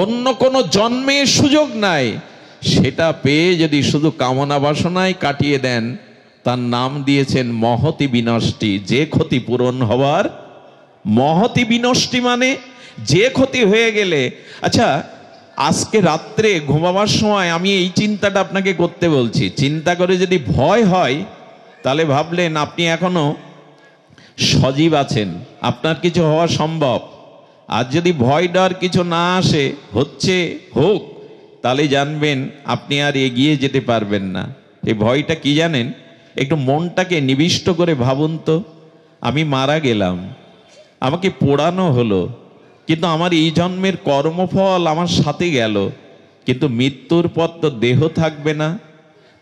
অন্য কোনো জন্মে সুযোগ নাই। সেটা পেয়ে যদি শুধু কামনা বাসনায় কাটিয়ে দেন, তার নাম দিয়েছেন মহতি বিনষ্টি, যে ক্ষতি পূরণ হওয়ার। মহতি বিনষ্টি মানে যে ক্ষতি হয়ে গেলে। আচ্ছা, আজকে রাত্রে ঘুমাবার সময় আমি এই চিন্তাটা আপনাকে করতে বলছি। চিন্তা করে যদি ভয় হয়, তাহলে ভাবলেন আপনি এখনো সজীব আছেন, আপনার কিছু হওয়া সম্ভব। আর যদি ভয় ডর কিছু না আসে, হচ্ছে হোক, তাহলে জানবেন আপনি আর এগিয়ে যেতে পারবেন না। এই ভয়টা কি জানেন? একটু মনটাকে নিবিষ্ট করে ভাবুন তো, আমি মারা গেলাম, আমাকে পোড়ানো হলো, কিন্তু আমার এই জন্মের কর্মফল আমার সাথে গেল, কিন্তু মৃত্যুর পর তো দেহ থাকবে না।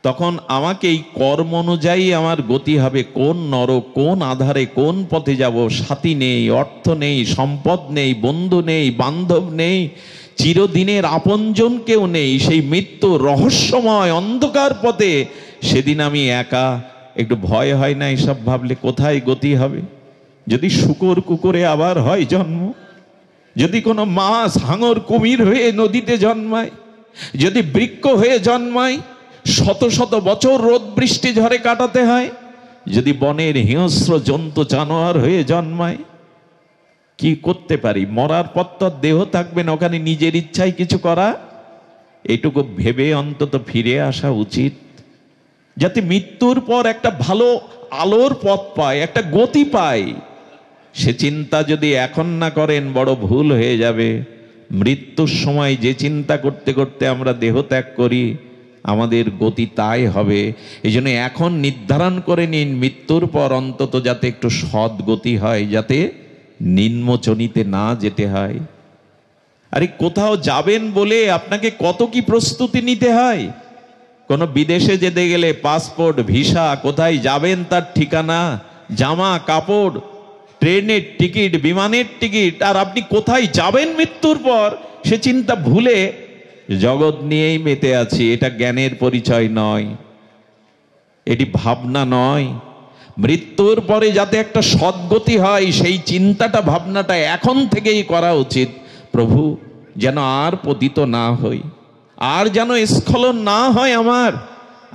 তখন আমাকে এই কর্ম অনুযায়ী আমার গতি হবে। কোন নরক, কোন আধারে, কোন পথে যাব? সাথী নেই, অর্থ নেই, সম্পদ নেই, বন্ধু নেই, বান্ধব নেই, চিরদিনের আপনজন কেউ নেই। সেই মৃত্যু রহস্যময় অন্ধকার পথে সেদিন আমি একা। একটু ভয় হয় না এসব ভাবলে? কোথায় গতি হবে? যদি শূকর কুকুরে আবার হয় জন্ম, যদি কোনো মাছ হাঙর কুমির হয়ে নদীতে জন্মায়, যদি বৃক্ষ হয়ে জন্মায়, শত শত বছর রোদ বৃষ্টি ঝড়ে কাটাতে হয়, যদি বনের হিংস্র জন্তু জানোয়ার হয়ে জন্মায়, কি করতে পারি? মরার পর তো দেহ থাকবে না, ওখানে নিজের ইচ্ছায় কিছু করা। এইটুকু ভেবে অন্তত ফিরে আসা উচিত, যাতে মৃত্যুর পর একটা ভালো আলোর পথ পায়, একটা গতি পায়। সে চিন্তা যদি এখন না করেন, বড় ভুল হয়ে যাবে। মৃত্যুর সময় যে চিন্তা করতে করতে আমরা দেহ ত্যাগ করি, আমাদের গতি তাই হবে। এই জন্য এখন নির্ধারণ করে নিন, মৃত্যুর পর অন্তত যাতে একটু সৎ গতি হয়, যাতে নিম্নচনিতে না যেতে হয়। আরে কোথাও যাবেন বলে আপনাকে কত কি প্রস্তুতি নিতে হয়। কোনো বিদেশে যেতে গেলে পাসপোর্ট, ভিসা, কোথায় যাবেন তার ঠিকানা, জামা কাপড়, ট্রেনের টিকিট, বিমানের টিকিট, আর আপনি কোথায় যাবেন মৃত্যুর পর সে চিন্তা ভুলে জগৎ নিয়েই মেতে আছি। এটা জ্ঞানের পরিচয় নয়, এটি ভাবনা নয়। মৃত্যুর পরে যাতে একটা সদ্গতি হয়, সেই চিন্তাটা, ভাবনাটা এখন থেকেই করা উচিত। প্রভু যেন আর পতিত না হই, আর যেন স্খলন না হয় আমার,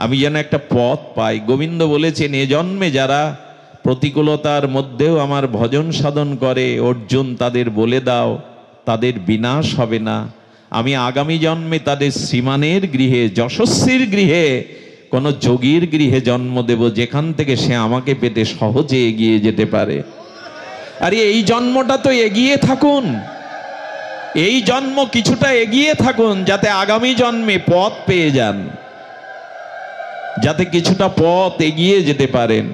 আমি যেন একটা পথ পাই। গোবিন্দ বলেছেন, এ জন্মে যারা প্রতিকূলতার মধ্যেও আমার ভজন সাধন করে, অর্জুন তাদের বলে দাও, তাদের বিনাশ হবে না। আমি আগামী জন্মে তাদের শ্রীমানের গৃহে, যশস্বীর গৃহে, কোন যোগীর গৃহে জন্ম দেব, যেখান থেকে সে আমাকে পেতে সহজে এগিয়ে যেতে পারে। আরে এই জন্মটা তো এগিয়ে থাকুন, এই জন্ম কিছুটা এগিয়ে থাকুন, যাতে আগামী জন্মে পথ পেয়ে যান, যাতে কিছুটা পথ এগিয়ে যেতে পারেন।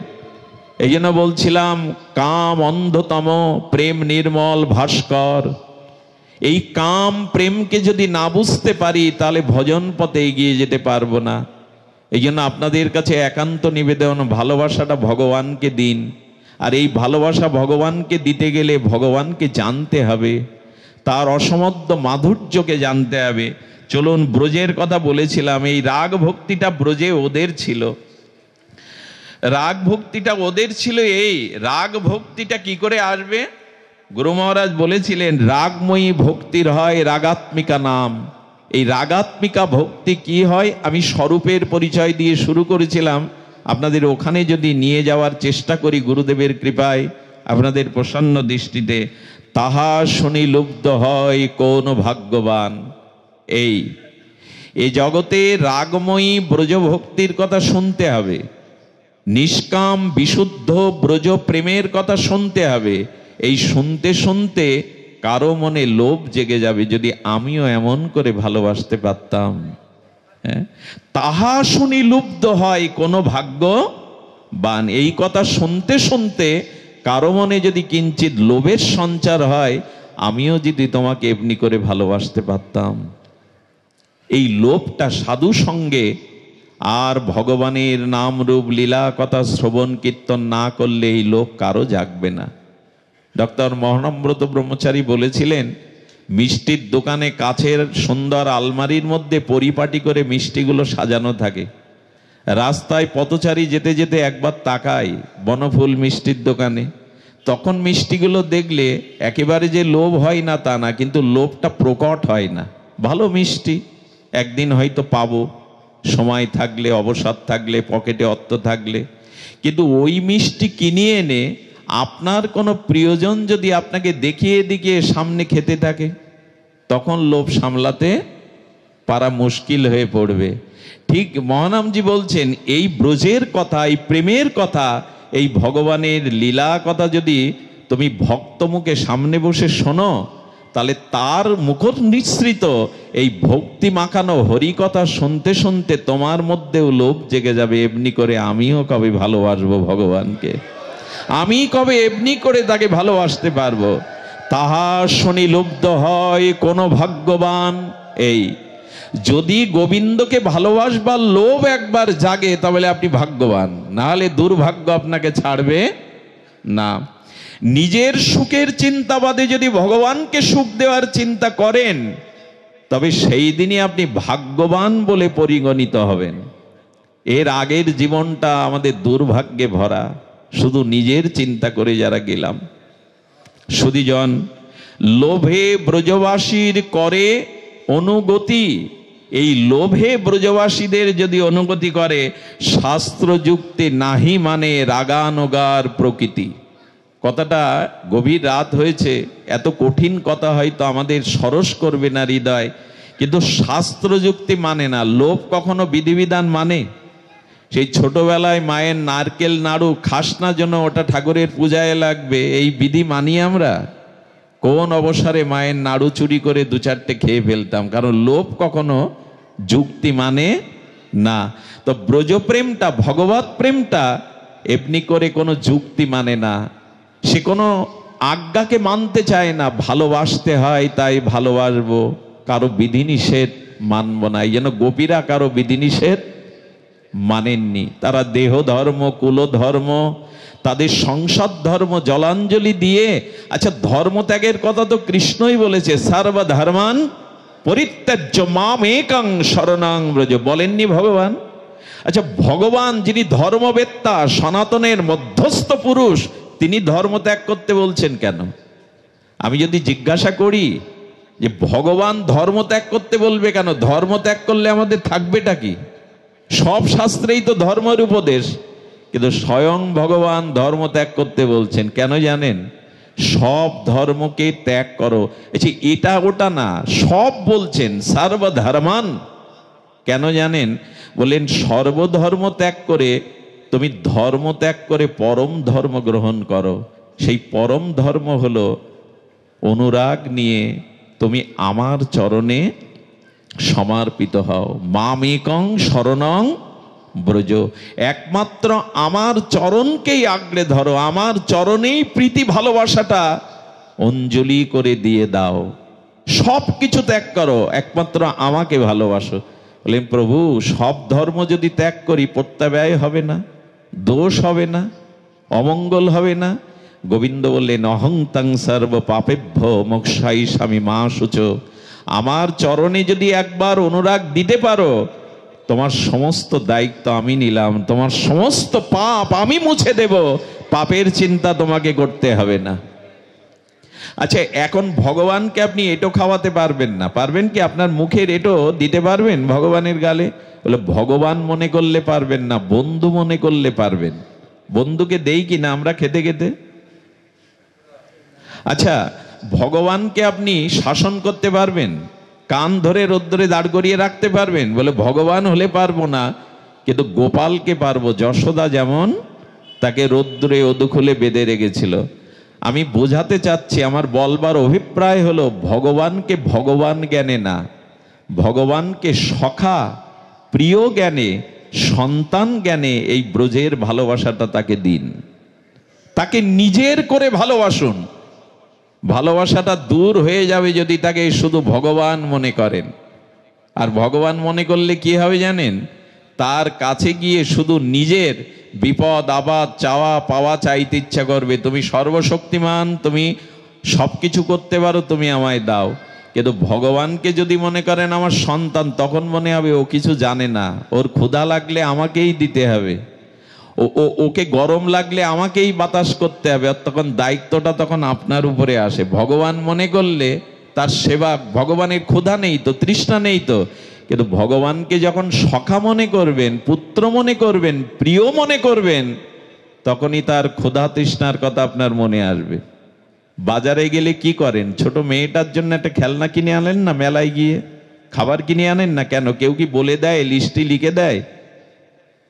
এই জন্য বলছিলাম, কাম অন্ধতম, প্রেম নির্মল ভাস্কর। এই কাম প্রেমকে যদি না বুঝতে পারি, তাহলে ভজন পথে এগিয়ে যেতে পারবো না। এই জন্য আপনাদের কাছে একান্ত নিবেদন, ভালোবাসাটা ভগবানকে দিন। আর এই ভালোবাসা ভগবানকে দিতে গেলে ভগবানকে জানতে হবে, তার অসমধ্য মাধুর্যকে জানতে হবে। চলুন, ব্রজের কথা বলেছিলাম, এই রাগ ভক্তিটা ব্রজে ওদের ছিল। রাগ ভক্তিটা ওদের ছিল। এই রাগ ভক্তিটা কি করে আসবে? গুরু মহারাজ বলেছিলেন, রাগময়ী ভক্তির হয় রাগাত্মিকা নাম। এই রাগাত্মিকা ভক্তি কি হয়? আমি স্বরূপের পরিচয় দিয়ে শুরু করেছিলাম, আপনাদের ওখানে যদি নিয়ে যাওয়ার চেষ্টা করি গুরুদেবের কৃপায়, আপনাদের প্রসন্ন দৃষ্টিতে, তাহা শুনি লুব্ধ হয় কোন ভাগ্যবান। এই জগতে রাগময়ী ব্রজভক্তির কথা শুনতে হবে, নিষ্কাম বিশুদ্ধ ব্রজ প্রেমের কথা শুনতে হবে। এই শুনতে শুনতে কারো মনে লোভ জেগে যাবে, যদি আমিও এমন করে ভালোবাসতে পারতাম। হ্যাঁ, তাহা শুনি লুব্ধ হয় কোন ভাগ্যবান। এই কথা শুনতে শুনতে কারো মনে যদি কিঞ্চিত লোভের সঞ্চার হয়, আমিও যদি তোমাকে এমনি করে ভালোবাসতে পারতাম। এই লোভটা সাধু সঙ্গে আর ভগবানের নাম রূপ লীলা কথা শ্রবণ কীর্তন না করলে এই লোভ কারো জাগবে না। ডক্টর মহানব্রত ব্রহ্মচারী বলেছিলেন, মিষ্টির দোকানে কাছের সুন্দর আলমারির মধ্যে পরিপাটি করে মিষ্টিগুলো সাজানো থাকে। রাস্তায় পথচারী যেতে যেতে একবার তাকায় বনফুল মিষ্টির দোকানে, তখন মিষ্টিগুলো দেখলে একেবারে যে লোভ হয় না তা না, কিন্তু লোভটা প্রকট হয় না। ভালো মিষ্টি, একদিন হয়তো পাবো, সময় থাকলে, অবসর থাকলে, পকেটে অর্থ থাকলে। কিন্তু ওই মিষ্টি কিনে এনে আপনার কোনো প্রিয়জন যদি আপনাকে দেখিয়ে দেখিয়ে সামনে খেতে থাকে, তখন লোভ সামলাতে পারা মুশকিল হয়ে পড়বে। ঠিক মহানামজি বলছেন, এই ব্রজের কথা, এই প্রেমের কথা, এই ভগবানের লীলা কথা যদি তুমি ভক্ত মুখে সামনে বসে শোনো, তাহলে তার মুখর নিঃসৃত এই ভক্তি মাখানো হরি কথা শুনতে শুনতে তোমার মধ্যেও লোভ জেগে যাবে। এমনি করে আমিও কবে ভালোবাসবো ভগবানকে, আমি কবে এমনি করে তাকে ভালোবাসতে পারবো। তাহা শুনি লুব্ধ হয় কোন ভাগ্যবান। এই যদি গোবিন্দকে ভালোবাসবার লোভ একবার জাগে, তাহলে আপনি ভাগ্যবান, না হলে দুর্ভাগ্য আপনাকে ছাড়বে না। নিজের সুখের চিন্তা বাদে যদি ভগবানকে সুখ দেওয়ার চিন্তা করেন, তবে সেই দিনই আপনি ভাগ্যবান বলে পরিগণিত হবেন। এর আগের জীবনটা আমাদের দুর্ভাগ্যে ভরা, শুধু নিজের চিন্তা করে যারা গেলাম। সুধীজন, লোভে ব্রজবাসীর করে অনুগতি। এই লোভে ব্রজবাসীদের যদি অনুগতি করে, শাস্ত্র যুক্তি নাহি মানে রাগানুগার প্রকৃতি। কথাটা গভীর রাত হয়েছে, এত কঠিন কথা হয়তো আমাদের সরস করবে না হৃদয়, কিন্তু শাস্ত্র যুক্তি মানে না। লোভ কখনো বিধিবিধান মানে? সেই ছোটবেলায় মায়ের নারকেল নাড়ু খাস না জন্য ওটা ঠাকুরের পূজায় লাগবে, এই বিধি মানি আমরা? কোন অবসরে মায়ের নাড়ু চুরি করে দু চারটে খেয়ে ফেলতাম, কারণ লোভ কখনো যুক্তি মানে না। তো ব্রজপ্রেমটা, ভগবত প্রেমটা এমনি করে কোনো যুক্তি মানে না, সে কোনো আজ্ঞাকে মানতে চায় না। ভালোবাসতে হয় তাই ভালোবাসবো, কারো বিধিনিষেধ মানব না। এই যেন গোপীরা কারো বিধিনিষেধ মানেননি। তারা দেহ ধর্ম, কুল ধর্ম, তাদের সংসদ ধর্ম জলাঞ্জলি দিয়ে, আচ্ছা ধর্মত্যাগের কথা তো কৃষ্ণই বলেছে, সর্বধর্মান পরিত্যাজ্য মাম একং শরণং ব্রজ, বলেননি ভগবান? আচ্ছা ভগবান যিনি ধর্মবেত্তা, সনাতনের মধ্যস্থ পুরুষ, তিনি ধর্ম ত্যাগ করতে বলছেন কেন? আমি যদি জিজ্ঞাসা করি যে ভগবান ধর্ম ত্যাগ করতে বলবে কেন, ধর্ম ত্যাগ করলে আমাদের থাকবেটা কি? সব শাস্ত্রেই তো ধর্মের উপদেশ, কিন্তু স্বয়ং ভগবান ধর্ম ত্যাগ করতে বলছেন কেন জানেন? সব ধর্মকে ত্যাগ করো। এটা ওটা না, সব বলছেন, সর্বধর্মান। কেন জানেন? বলেন সর্বধর্ম ত্যাগ করে তুমি ধর্ম ত্যাগ করে পরম ধর্ম গ্রহণ করো। সেই পরম ধর্ম হলো অনুরাগ নিয়ে তুমি আমার চরণে সমর্পিত হও। মামেকং শরণং ব্রজ, একমাত্র আমার চরণকেই আঁকড়ে ধরো, আমার চরণেই প্রীতি ভালোবাসাটা অঞ্জলি করে দিয়ে দাও। সব কিছু ত্যাগ করো, একমাত্র আমাকে ভালোবাসো। বললেন প্রভু সব ধর্ম যদি ত্যাগ করি প্রত্যাব্যয় হবে না, দোষ হবে না, অমঙ্গল হবে না? গোবিন্দ বললেন অহং তং সর্ব পাপেভ্য মোক্ষাই স্বামী মা শুচ, আমার চরণে যদি একবার অনুরাগ দিতে পারো, তোমার সমস্ত দায়িত্ব আমি নিলাম, তোমার সমস্ত পাপ আমি মুছে দেব, পাপের চিন্তা তোমাকে করতে হবে না। আচ্ছা, এখন ভগবানকে আপনি এটো খাওয়াতে পারবেন না, পারবেন কি? আপনার মুখের এটো দিতে পারবেন ভগবানের গালে? বলে ভগবান মনে করলে পারবেন না, বন্ধু মনে করলে পারবেন। বন্ধুকে দেই কি না আমরা খেতে খেতে? আচ্ছা, ভগবানকে আপনি শাসন করতে পারবেন? কান ধরে রোদ্দুরে দাঁড় করিয়ে রাখতে পারবেন? বলে ভগবান হলে পারবো না, কিন্তু গোপালকে পারবো। যশোদা যেমন তাকে রোদ্দুরে অদুখুলে বেঁধে রেখেছিল। আমি বোঝাতে চাচ্ছি, আমার বলবার অভিপ্রায় হলো ভগবানকে ভগবান জ্ঞানে না, ভগবানকে সখা প্রিয় জ্ঞানে, সন্তান জ্ঞানে এই ব্রজের ভালোবাসাটা তাকে দিন, তাকে নিজের করে ভালোবাসুন। ভালোবাসাটা দূর হয়ে যাবে যদি তাকে শুধু ভগবান মনে করেন। আর ভগবান মনে করলে কি হবে জানেন? তার কাছে গিয়ে শুধু নিজের বিপদ আপদ চাওয়া পাওয়া চাইতে ইচ্ছা করবে। তুমি সর্বশক্তিমান, তুমি সব কিছু করতে পারো, তুমি আমায় দাও। কিন্তু ভগবানকে যদি মনে করেন আমার সন্তান, তখন মনে হবে ও কিছু জানে না, ওর ক্ষুধা লাগলে আমাকেই দিতে হবে, ওকে গরম লাগলে আমাকেই বাতাস করতে হবে, তখন দায়িত্বটা তখন আপনার উপরে আসে। ভগবান মনে করলে তার সেবা, ভগবানের ক্ষুধা নেই তো, তৃষ্ণা নেই তো, কিন্তু ভগবানকে যখন সখা মনে করবেন, পুত্র মনে করবেন, প্রিয় মনে করবেন, তখনই তার ক্ষুধা তৃষ্ণার কথা আপনার মনে আসবে। বাজারে গেলে কি করেন? ছোট মেয়েটার জন্য একটা খেলনা কিনে আনেন না? মেলায় গিয়ে খাবার কিনে আনেন না কেন? কেউ কি বলে দেয়, লিস্টে লিখে দেয়?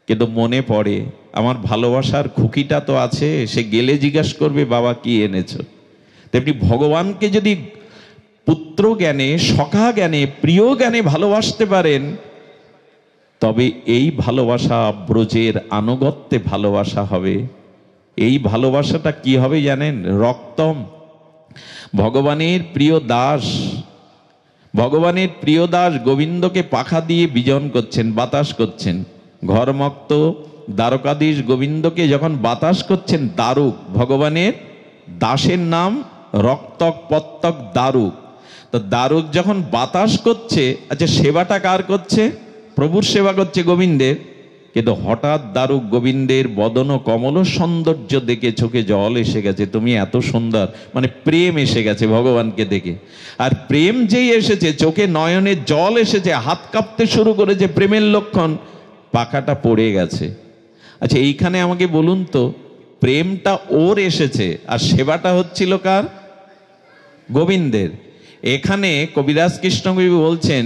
কিন্তু মনে পড়ে আমার ভালোবাসার খুকিটা তো আছে, সে গেলে জিজ্ঞাসা করবে বাবা কি এনেছো। তেমনি ভগবানকে যদি পুত্র জ্ঞানে, সখা জ্ঞানে, প্রিয় জ্ঞানে ভালোবাসতে পারেন, তবে এই ভালোবাসা ব্রজের আনুগত্যে ভালোবাসা হবে। এই ভালোবাসাটা কি হবে জানেন? রক্তম। ভগবানের প্রিয় দাস, ভগবানের প্রিয় দাস গোবিন্দকে পাখা দিয়ে বিজন করছেন, বাতাস করছেন। ঘরমক্ত দ্বারকাধীশ গোবিন্দকে যখন বাতাস করছেন, দারুক, ভগবানের দাসের নাম রক্তক পত্তক দারুক। তো দারুক যখন বাতাস করছে, আচ্ছা সেবাটা কার করছে? প্রভুর সেবা করছে, গোবিন্দের। কিন্তু হঠাৎ দারুক গোবিন্দের বদন কমল সৌন্দর্য দেখে চোখে জল এসে গেছে। তুমি এত সুন্দর, মানে প্রেম এসে গেছে ভগবানকে দেখে। আর প্রেম যেই এসেছে, চোখে নয়নে জল এসেছে, হাত কাঁপতে শুরু করেছে, প্রেমের লক্ষণ, পাখাটা পড়ে গেছে। আচ্ছা এইখানে আমাকে বলুন তো, প্রেমটা ওর এসেছে আর সেবাটা হচ্ছিল কার? গোবিন্দের। এখানে কবিরাজ কৃষ্ণকবি বলছেন,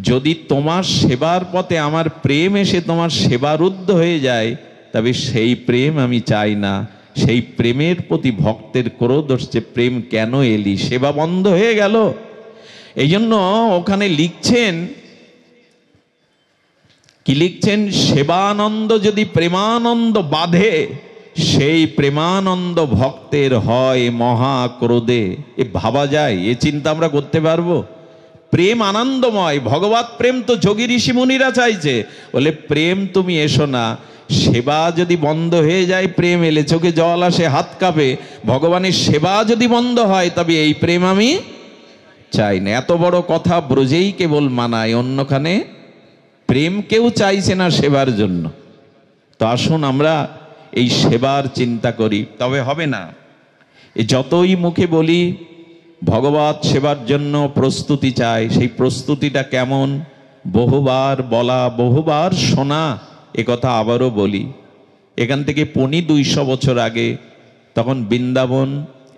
যদি তোমার সেবার পথে আমার প্রেম এসে তোমার সেবারুদ্ধ হয়ে যায়, তবে সেই প্রেম আমি চাই না। সেই প্রেমের প্রতি ভক্তের ক্রোধ হচ্ছে, প্রেম কেন এলি, সেবা বন্ধ হয়ে গেল। এই জন্য ওখানে লিখছেন, কি লিখছেন? সেবানন্দ যদি প্রেমানন্দ বাঁধে, সেই প্রেমানন্দ ভক্তের হয় মহা ক্রোধে। এ ভাবা যায়? এ চিন্তা আমরা করতে পারবো? প্রেম আনন্দময়, ভগবত প্রেম তো যোগী ঋষি মুনিরা চাইছে। বলে প্রেম তুমি এসো না, সেবা যদি বন্ধ হয়ে যায়, প্রেম এলে চোখে জল আসে, হাত কাঁপে। ভগবানের সেবা যদি বন্ধ হয়, তবে এই প্রেম আমি চাই না। এত বড় কথা ব্রজেই কেবল মানায়, অন্যখানে প্রেম কেউ চাইছে না সেবার জন্য। তো আসুন আমরা এই সেবার চিন্তা করি, তবে হবে না। যতই মুখে বলি ভগবত সেবার জন্য প্রস্তুতি চাই, সেই প্রস্তুতিটা কেমন? বহুবার বলা, বহুবার শোনা, এ কথা আবারও বলি। এখান থেকে 200 বছর আগে, তখন বৃন্দাবন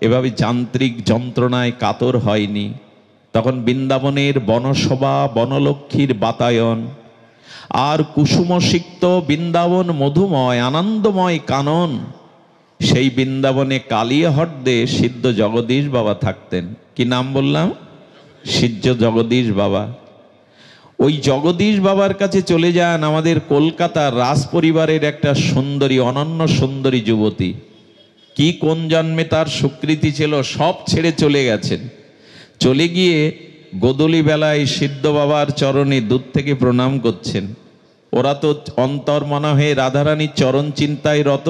এভাবে যান্ত্রিক যন্ত্রণায় কাতর হয়নি। তখন বৃন্দাবনের বনসভা, বনলক্ষ্মীর বাতায়ন, আর কুসুমসিক্ত বৃন্দাবন মধুময় আনন্দময় কানন। সেই বৃন্দাবনে কালিয়াহ্রদে সিদ্ধ জগদীশ বাবা থাকতেন। কি নাম বললাম? সিদ্ধ জগদীশ বাবা। ওই জগদীশ বাবার কাছে চলে যান আমাদের কলকাতার রাজ পরিবারের একটা সুন্দরী, অনন্য সুন্দরী যুবতী। কি কোন জন্মে তার স্বীকৃতি ছিল, সব ছেড়ে চলে গেছেন। চলে গিয়ে গোদলি বেলায় সিদ্ধ বাবার চরণে দূর থেকে প্রণাম করছেন। ওরা তো অন্তর্মনা হয়ে রাধারানীর চরণ চিন্তায় রত।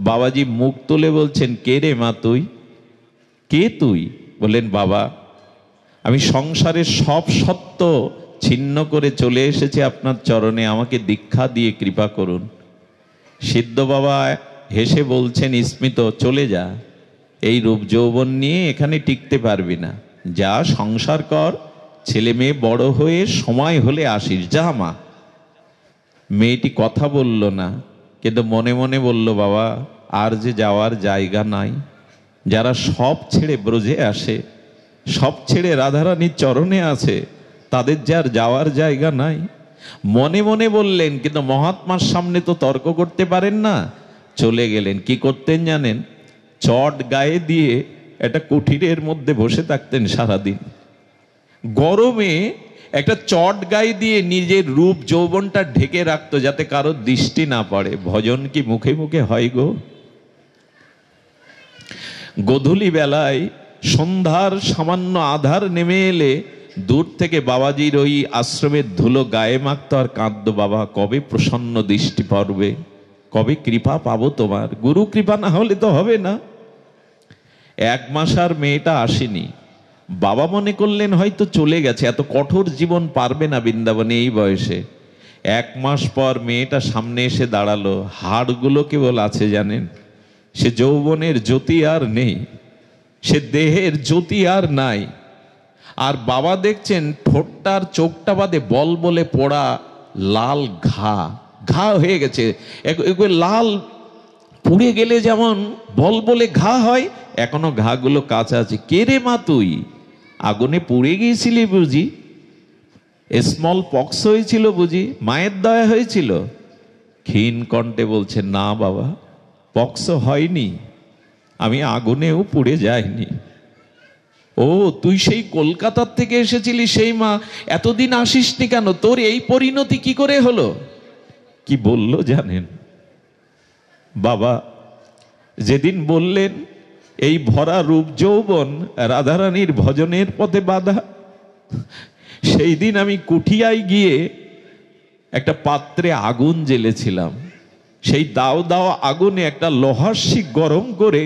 বাবাজি মুখ তুলে বলছেন, কে রে মা তুই? কে তুই? বললেন, বাবা আমি সংসারের সব সত্য ছিন্ন করে চলে এসেছি আপনার চরণে, আমাকে দীক্ষা দিয়ে কৃপা করুন। সিদ্ধ বাবা হেসে বলছেন, স্মিত, চলে যা, এই রূপ যৌবন নিয়ে এখানে টিকতে পারবি না, যা সংসার কর, ছেলে মেয়ে বড় হয়ে সময় হলে আসিস, যা মা। মেয়েটি কথা বলল না, কিন্তু মনে মনে বলল, বাবা আর যে যাওয়ার জায়গা নাই। যারা সব ছেড়ে ব্রজে আসে, সব ছেড়ে রাধারানীর চরণে আছে, তাদের যার যাওয়ার জায়গা নাই। মনে মনে বললেন, কিন্তু মহাত্মার সামনে তো তর্ক করতে পারেন না। চলে গেলেন। কি করতেন জানেন? চট গায়ে দিয়ে একটা কুঠিরের মধ্যে বসে থাকতেন সারাদিন। গরমে একটা চট গায়ে দিয়ে নিজের রূপ যৌবনটা ঢেকে রাখতো, যাতে কারো দৃষ্টি না পড়ে। ভজন কি মুখে মুখে হয় গো? গোধূলি বেলায় সন্ধ্যার সামান্য আধার নেমে এলে দূর থেকে বাবাজির ওই আশ্রমের ধুলো গায়ে মাখতো আর কাঁদতো, বাবা কবে প্রসন্ন দৃষ্টি পড়বে, কবে কৃপা পাবো তোমার, গুরু কৃপা না হলে তো হবে না। 1 মাস আর মেয়েটা আসেনি। বাবা মনে করলেন হয়তো চলে গেছে, এত কঠোর জীবন পারবে না বৃন্দাবনে এই বয়সে। 1 মাস পর মেয়েটা সামনে এসে দাঁড়ালো। হাড়গুলো কেবল আছে জানেন, সে যৌবনের জ্যোতি আর নেই, সে দেহের জ্যোতি আর নাই। আর বাবা দেখছেন ঠোঁটটার চোখটা বাদে বল বলে পোড়া লাল ঘা, ঘা হয়ে গেছে। লাল পুড়ে গেলে যেমন বল বলে ঘা হয়, এখনো ঘাগুলো কাঁচা আছে। কে রে মা তুই? আগুনে পুড়ে গিয়েছিলি বুঝি? স্মল পক্স হয়েছিল বুঝি? মায়ের দয়া হয়েছিল? ক্ষীণ কণ্ঠে বলছে, না বাবা, পক্স হয়নি, আমি আগুনেও পুড়ে যাইনি। ও তুই সেই কলকাতার থেকে এসেছিলি সেই মা, এতদিন আসিসনি কেন? তোর এই পরিণতি কি করে হলো? কি বলল জানেন? বাবা যেদিন বললেন এই ভরা রূপ যৌবন রাধারানীর ভজনের পথে বাধা, সেই দিন আমি কুঠিয়ায় গিয়ে একটা পাত্রে আগুন জ্বেলেছিলাম। সেই দাও দাও আগুনে একটা লোহার শিক গরম করে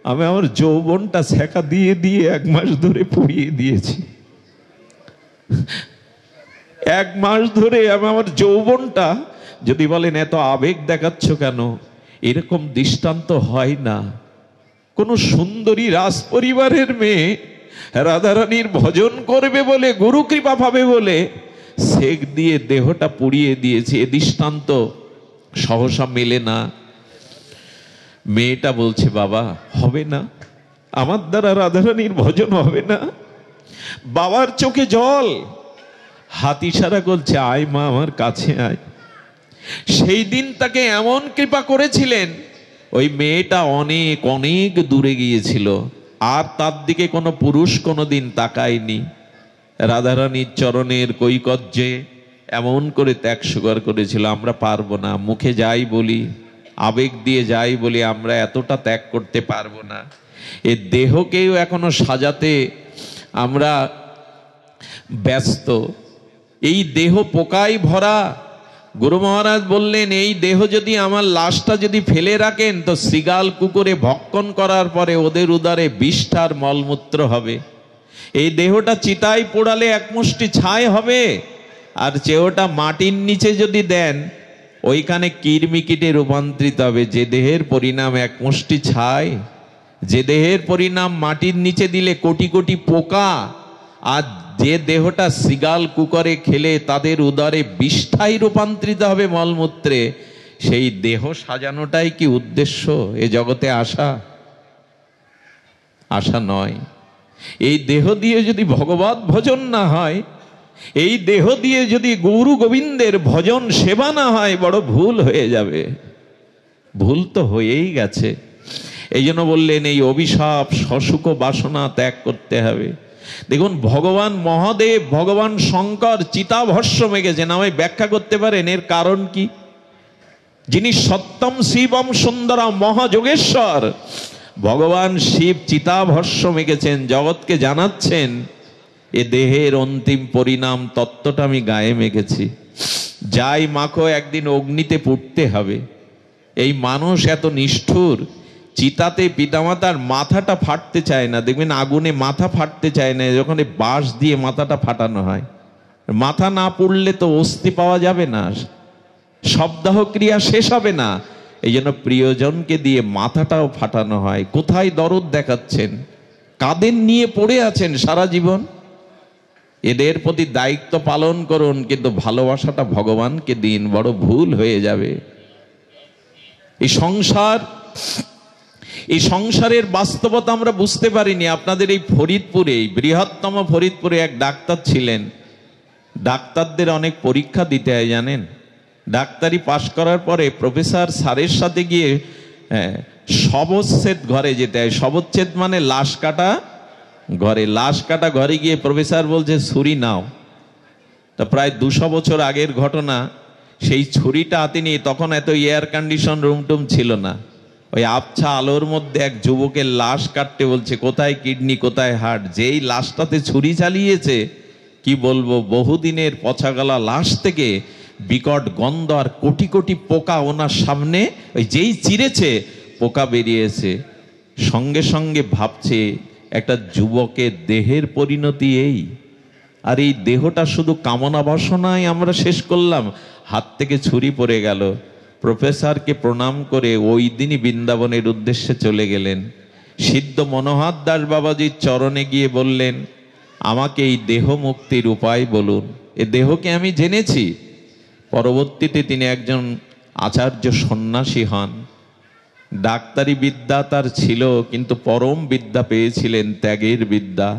আমি আমার যৌবনটা ছেঁকা দিয়ে দিয়ে 1 মাস ধরে পুড়িয়ে দিয়েছি। 1 মাস ধরে আমি আমার যৌবনটা, যদি বলেন এত আবেগ দেখাচ্ছ কেন, এরকম দৃষ্টান্ত হয় না। কোন সুন্দরী রাজ পরিবারের মেয়ে রাধারানীর ভজন করবে বলে, গুরু কৃপা পাবে বলে সেক দিয়ে দেহটা পুড়িয়ে দিয়েছে। এ দৃষ্টান্ত সহসা মেলে না। মেয়েটা বলছে, বাবা হবে না, আমার দ্বারা রাধারানীর ভজন হবে না। বাবার চোখে জল, হাত ইশারা করছে, আয় মা আমার কাছে আয়। সেই দিন তাকে এমন কৃপা করেছিলেন, ওই মেয়েটা অনেক অনেক দূরে গিয়েছিল, আর তার দিকে কোনো পুরুষ কোনোদিন তাকায়নি। রাধারানীর চরণের কৈকর্যে এমন করে ত্যাগ স্বীকার করেছিল, আমরা পারবো না। মুখে যাই বলি, আবেগ দিয়ে যাই বলি, আমরা এতটা ত্যাগ করতে পারবো না। এ দেহকেও এখনো সাজাতে আমরা ব্যস্ত। এই দেহ পোকায় ভরা। গুরু মহারাজ বললেন, এই দেহ যদি আমার লাশটা যদি ফেলে রাখেন, তো শৃগাল কুকুরে ভক্ষণ করার পরে ওদের উদরে বিষ্ঠার মলমূত্র হবে। এই দেহটা চিতায় পোড়ালে 1 মুষ্টি ছাই হবে, আর চেয়েটা মাটির নিচে যদি দেন, ওইখানে কীটে রূপান্তরিত হবে। যে দেহের পরিণাম 1 মুষ্টি ছাই, যে দেহের পরিণাম মাটির নিচে দিলে কোটি কোটি পোকা, আর যে দেহটা শৃগাল কুকুরে খেলে তাদের উদরে বিষ্ঠায় রূপান্তরিত হবে মলমূত্রে, সেই দেহ সাজানোটাই কি উদ্দেশ্য এ জগতে আসা? আশা নয়। এই দেহ দিয়ে যদি ভগবত ভজন না হয়, এই দেহ দিয়ে যদি গুরু গোবিন্দের ভজন সেবা না হয়, বড় ভুল হয়ে যাবে। ভুল তো হয়েই গেছে। এই জন্য বললেন এই অভিশাপ সসুখ বাসনা ত্যাগ করতে হবে। দেখুন ভগবান মহাদেব, ভগবান শঙ্কর চিতাভস্ম মেখেছেন। আমায় ব্যাখ্যা করতে পারেন এর কারণ কি? যিনি সত্যম শিবম সুন্দরম মহাযোগেশ্বর, ভগবান শিব চিতাভস্ম মেখেছেন, জগৎকে জানাচ্ছেন এ দেহের অন্তিম পরিণাম তত্ত্বটা আমি গায়ে মেখেছি। যাই মাখো একদিন অগ্নিতে পুড়তে হবে। এই মানুষ এত নিষ্ঠুর, চিতাতে পিতামাতার মাথাটা ফাটতে চায় না। দেখবেন আগুনে মাথা ফাটতে চায় না, যখন বাঁশ দিয়ে মাথাটা ফাটানো হয়। মাথা না পুড়লে তো অস্থি পাওয়া যাবে না, শবদাহ ক্রিয়া শেষ হবে না। এই জন্য প্রিয়জনকে দিয়ে মাথাটাও ফাটানো হয়। কোথায় দরদ দেখাচ্ছেন, কাদের নিয়ে পড়ে আছেন সারা জীবন। এদের প্রতি দায়িত্ব পালন করুন, কিন্তু ভালোবাসাটা ভগবানকে দিন, বড় ভুল হয়ে যাবে। এই সংসারের বাস্তবতা আমরা বুঝতে পারিনি। আপনাদের এই ফরিদপুরে, এই বৃহত্তম ফরিদপুরে এক ডাক্তার ছিলেন। ডাক্তারদের অনেক পরীক্ষা দিতে হয় জানেন। ডাক্তারি পাশ করার পরে প্রফেসর স্যারের সাথে গিয়ে শবচ্ছেদ ঘরে যেতে হয়। শবচ্ছেদ মানে লাশ কাটা ঘরে। লাশ কাটা ঘরে গিয়ে প্রফেসর বলছে ছুরি নাও। তা প্রায় 200 বছর আগের ঘটনা। সেই ছুরিটা হাতে নিয়ে, তখন এত এয়ার কন্ডিশন রুম টুম ছিল না, ওই আবছা আলোর মধ্যে এক যুবকের লাশ কাটতে বলছে। কোথায় কিডনি, কোথায় হার্ট। যেই লাশটাতে ছুরি চালিয়েছে, কি বলবো, বহুদিনের পচাগলা লাশ থেকে বিকট গন্ধ আর কোটি কোটি পোকা ওনার সামনে। ওই যেই চিরেছে পোকা বেরিয়েছে। সঙ্গে সঙ্গে ভাবছে একটা যুবকের দেহের পরিণতি এই। আর এই দেহটা শুধু কামনা বাসনায় আমরা শেষ করলাম। হাত থেকে ছুরি পড়ে গেল। প্রফেসরকে প্রণাম করে ওই দিনই বৃন্দাবনের উদ্দেশ্যে চলে গেলেন। সিদ্ধ মনোহর দাস বাবাজির চরণে গিয়ে বললেন, আমাকে এই দেহ মুক্তির উপায় বলুন। এ দেহকে আমি জেনেছি। পরবর্তীতে তিনি একজন আচার্য সন্ন্যাসী হন। ডাক্তারি বিদ্যা তার ছিল, কিন্তু পরম বিদ্যা পেয়েছিলেন ত্যাগের বিদ্যা।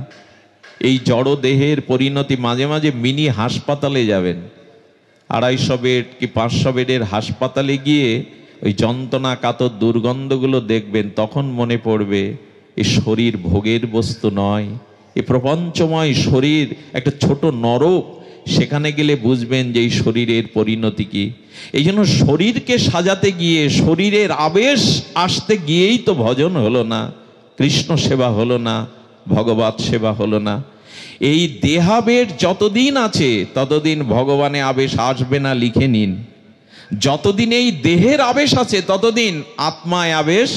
এই জড় দেহের পরিণতি, মাঝে মাঝে মিনি হাসপাতালে যাবেন, 250 বেড কি 500 বেডের হাসপাতালে গিয়ে ওই যন্ত্রণা কাতর দুর্গন্ধগুলো দেখবেন। তখন মনে পড়বে এই শরীর ভোগের বস্তু নয়, এই প্রপঞ্চময় শরীর একটা ছোট নরক। সেখানে গেলে বুঝবেন যে এই শরীরের পরিণতি কি। এই জন্য শরীরকে সাজাতে গিয়ে, শরীরের আবেশ আসতে গিয়েই তো ভজন হলো না, কৃষ্ণ সেবা হলো না, ভগবত সেবা হলো না। এই দেহাবেশ যতদিন আছে ততদিন ভগবানের আবেশ আসবে না, লিখে নিন। যতদিন এই দেহের আবেশ আছে ততদিন আত্মায় আবেশ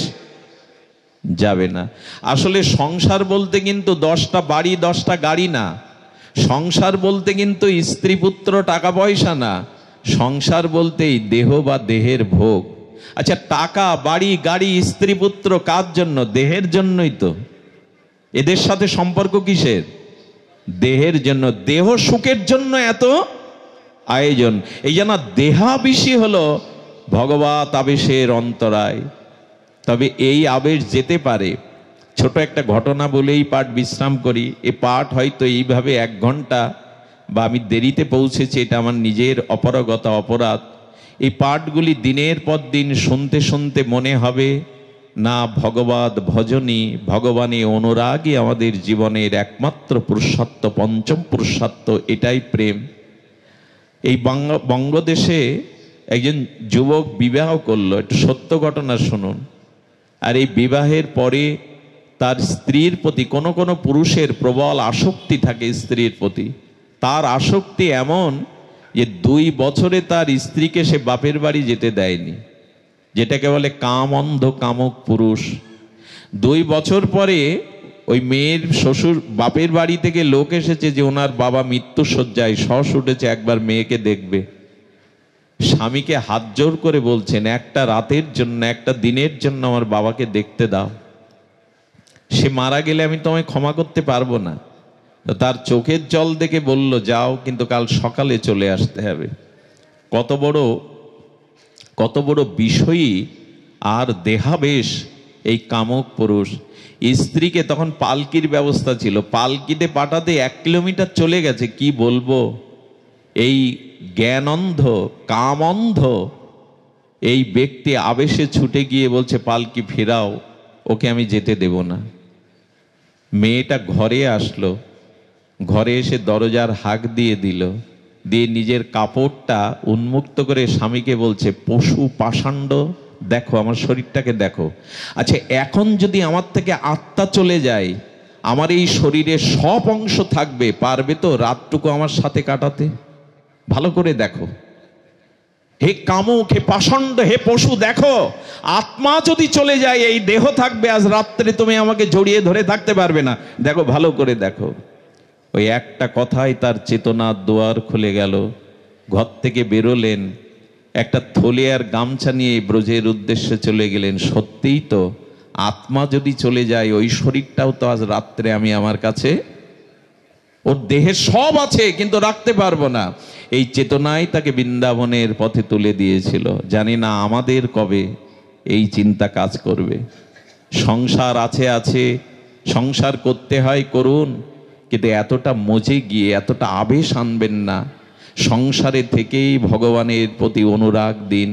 যাবে না। আসলে সংসার বলতে কিন্তু 10টা বাড়ি 10টা গাড়ি না। সংসার বলতে কিন্তু স্ত্রী পুত্র টাকা পয়সা না। সংসার বলতে এই দেহ বা দেহের ভোগ। আচ্ছা, টাকা বাড়ি গাড়ি স্ত্রী পুত্র কার জন্য? দেহের জন্যই তো। এদের সাথে সম্পর্ক কিসের? দেহের জন্য। দেহ সুখের জন্য এত আয়োজন। এই জন্য দেহাবেশী হলো ভগবত আবেশের অন্তরায়। তবে এই আবেশ যেতে পারে। ছোট একটা ঘটনা বলেই পাঠ বিশ্রাম করি। এই পাঠ হয়তো এইভাবে 1 ঘন্টা, বা আমি দেরিতে পৌঁছেছি, এটা আমার নিজের অপারগতা, অপরাধ। এই পাঠগুলি দিনের পর দিন শুনতে শুনতে মনে হবে না, ভগবত ভজনই, ভগবানে অনুরাগই আমাদের জীবনের একমাত্র পুরুষার্থ, পঞ্চম পুরুষার্থ। এটাই প্রেম। এই বঙ্গদেশে একজন যুবক বিবাহ করলো। একটু সত্য ঘটনা শুনুন। আর এই বিবাহের পরে তার স্ত্রীর প্রতি কোনো কোনো পুরুষের প্রবল আসক্তি থাকে স্ত্রীর প্রতি। তার আসক্তি এমন যে 2 বছরে তার স্ত্রীকে সে বাপের বাড়ি যেতে দেয়নি, যেটাকে বলে কাম অন্ধ কামক পুরুষ। 2 বছর পরে ওই মেয়ের শ্বশুর বাপের বাড়ি থেকে লোক এসেছে যে ওনার বাবা মৃত্যুশয্যায়, শ্বাস উঠেছে, একবার মেয়েকে দেখবে। স্বামীকে হাত জোর করে বলছেন, একটা রাতের জন্য, একটা দিনের জন্য আমার বাবাকে দেখতে দাও। সে মারা গেলে আমি তোমায় ক্ষমা করতে পারবো না। তার চোখের জল দেখে বলল, যাও, কিন্তু কাল সকালে চলে আসতে হবে। কত বড় বিষয়ী আর দেহাবেশ এই কামক পুরুষ স্ত্রীকে, তখন পালকির ব্যবস্থা ছিল, পালকিতে পাঠাতে 1 কিলোমিটার চলে গেছে, কি বলবো, এই জ্ঞান অন্ধ কাম অন্ধ এই ব্যক্তি আবেশে ছুটে গিয়ে বলছে পালকি ফেরাও, ওকে আমি যেতে দেব না। মেয়েটা ঘরে আসলো, ঘরে এসে দরজার হাঁক দিয়ে দিল, দিয়ে নিজের কাপড়টা উন্মুক্ত করে স্বামীকে বলছে, পশু পাষাণ্ড দেখো, আমার শরীরটাকে দেখো। আচ্ছা, এখন যদি আমার থেকে আত্মা চলে যায়, আমার এই শরীরে সব অংশ থাকবে, পারবে তো রাতটুকু আমার সাথে কাটাতে? ভালো করে দেখো, হে কামুক, হে পাষণ্ড, হে পশু, দেখো আত্মা যদি চলে যায় এই দেহ থাকবে, আজ রাত্রে তুমি আমাকে জড়িয়ে ধরে থাকতে পারবে না, দেখো ভালো করে দেখো। ওই একটা কথাই তার চেতনার দুয়ার খুলে গেল। ঘর থেকে বেরোলেন, একটা থলে আর গামছা নিয়ে ব্রজের উদ্দেশ্যে চলে গেলেন। সত্যিই তো, আত্মা যদি চলে যায় ওই শরীরটাও তো আজ রাত্রে আমি আমার কাছে, ওর দেহে সব আছে কিন্তু রাখতে পারবো না। এই চেতনাই তাকে বৃন্দাবনের পথে তুলে দিয়েছিল। জানি না আমাদের কবে এই চিন্তা কাজ করবে। সংসার আছে আছে, সংসার করতে হয় করুন, কিন্তু এতটা মজে গিয়ে এতটা আবেশ আনবেন না। সংসারে থেকেই ভগবানের প্রতি অনুরাগ দিন।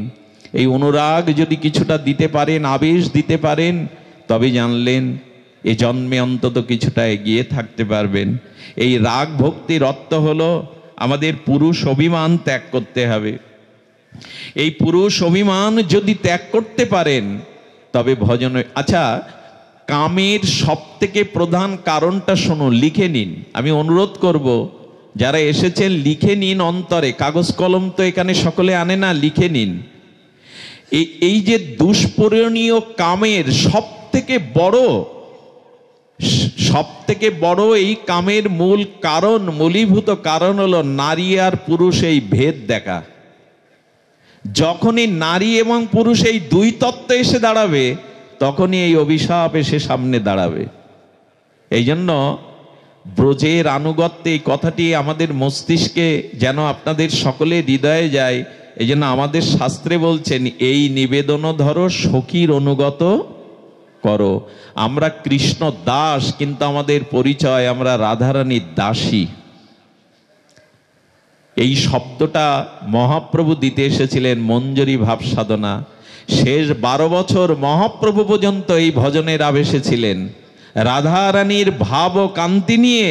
এই অনুরাগ যদি কিছুটা দিতে পারেন, আবেশ দিতে পারেন, তবে জানলেন এ জন্মে অন্তত কিছুটা এগিয়ে থাকতে পারবেন। এই রাগ ভক্তির অর্থ হলো আমাদের পুরুষ অভিমান ত্যাগ করতে হবে। এই পুরুষ অভিমান যদি ত্যাগ করতে পারেন তবে ভজন। আচ্ছা, কামের সব থেকে প্রধান কারণটা শুনুন, লিখে নিন। আমি অনুরোধ করব যারা এসেছেন লিখে নিন অন্তরে, কাগজ কলম তো এখানে সকলে আনে না, লিখে নিন। এই যে দুষ্পূরণীয় কামের সব থেকে বড় এই কামের মূল কারণ, মূলীভূত কারণ হলো নারী আর পুরুষ এই ভেদ দেখা। যখনই নারী এবং পুরুষ এই দুই তত্ত্ব এসে দাঁড়াবে, তখনই এই অভিশাপ এসে সামনে দাঁড়াবে। এই জন্য ব্রজের আনুগত্যে এই কথাটি আমাদের মস্তিষ্কে যেন আপনাদের সকলের হৃদয়ে যায়। এই জন্য আমাদের শাস্ত্রে বলছেন, এই নিবেদন ধরো সখীর অনুগত করো। আমরা কৃষ্ণ দাস, কিন্তু আমাদের পরিচয় আমরা রাধারানীর দাসী। এই শব্দটা মহাপ্রভু দিতে এসেছিলেন মঞ্জরি ভাব সাধনা। শেষ 12 বছর মহাপ্রভু পর্যন্ত এই ভজনের আবেশে ছিলেন। রাধারানীর ভাব ও কান্তি নিয়ে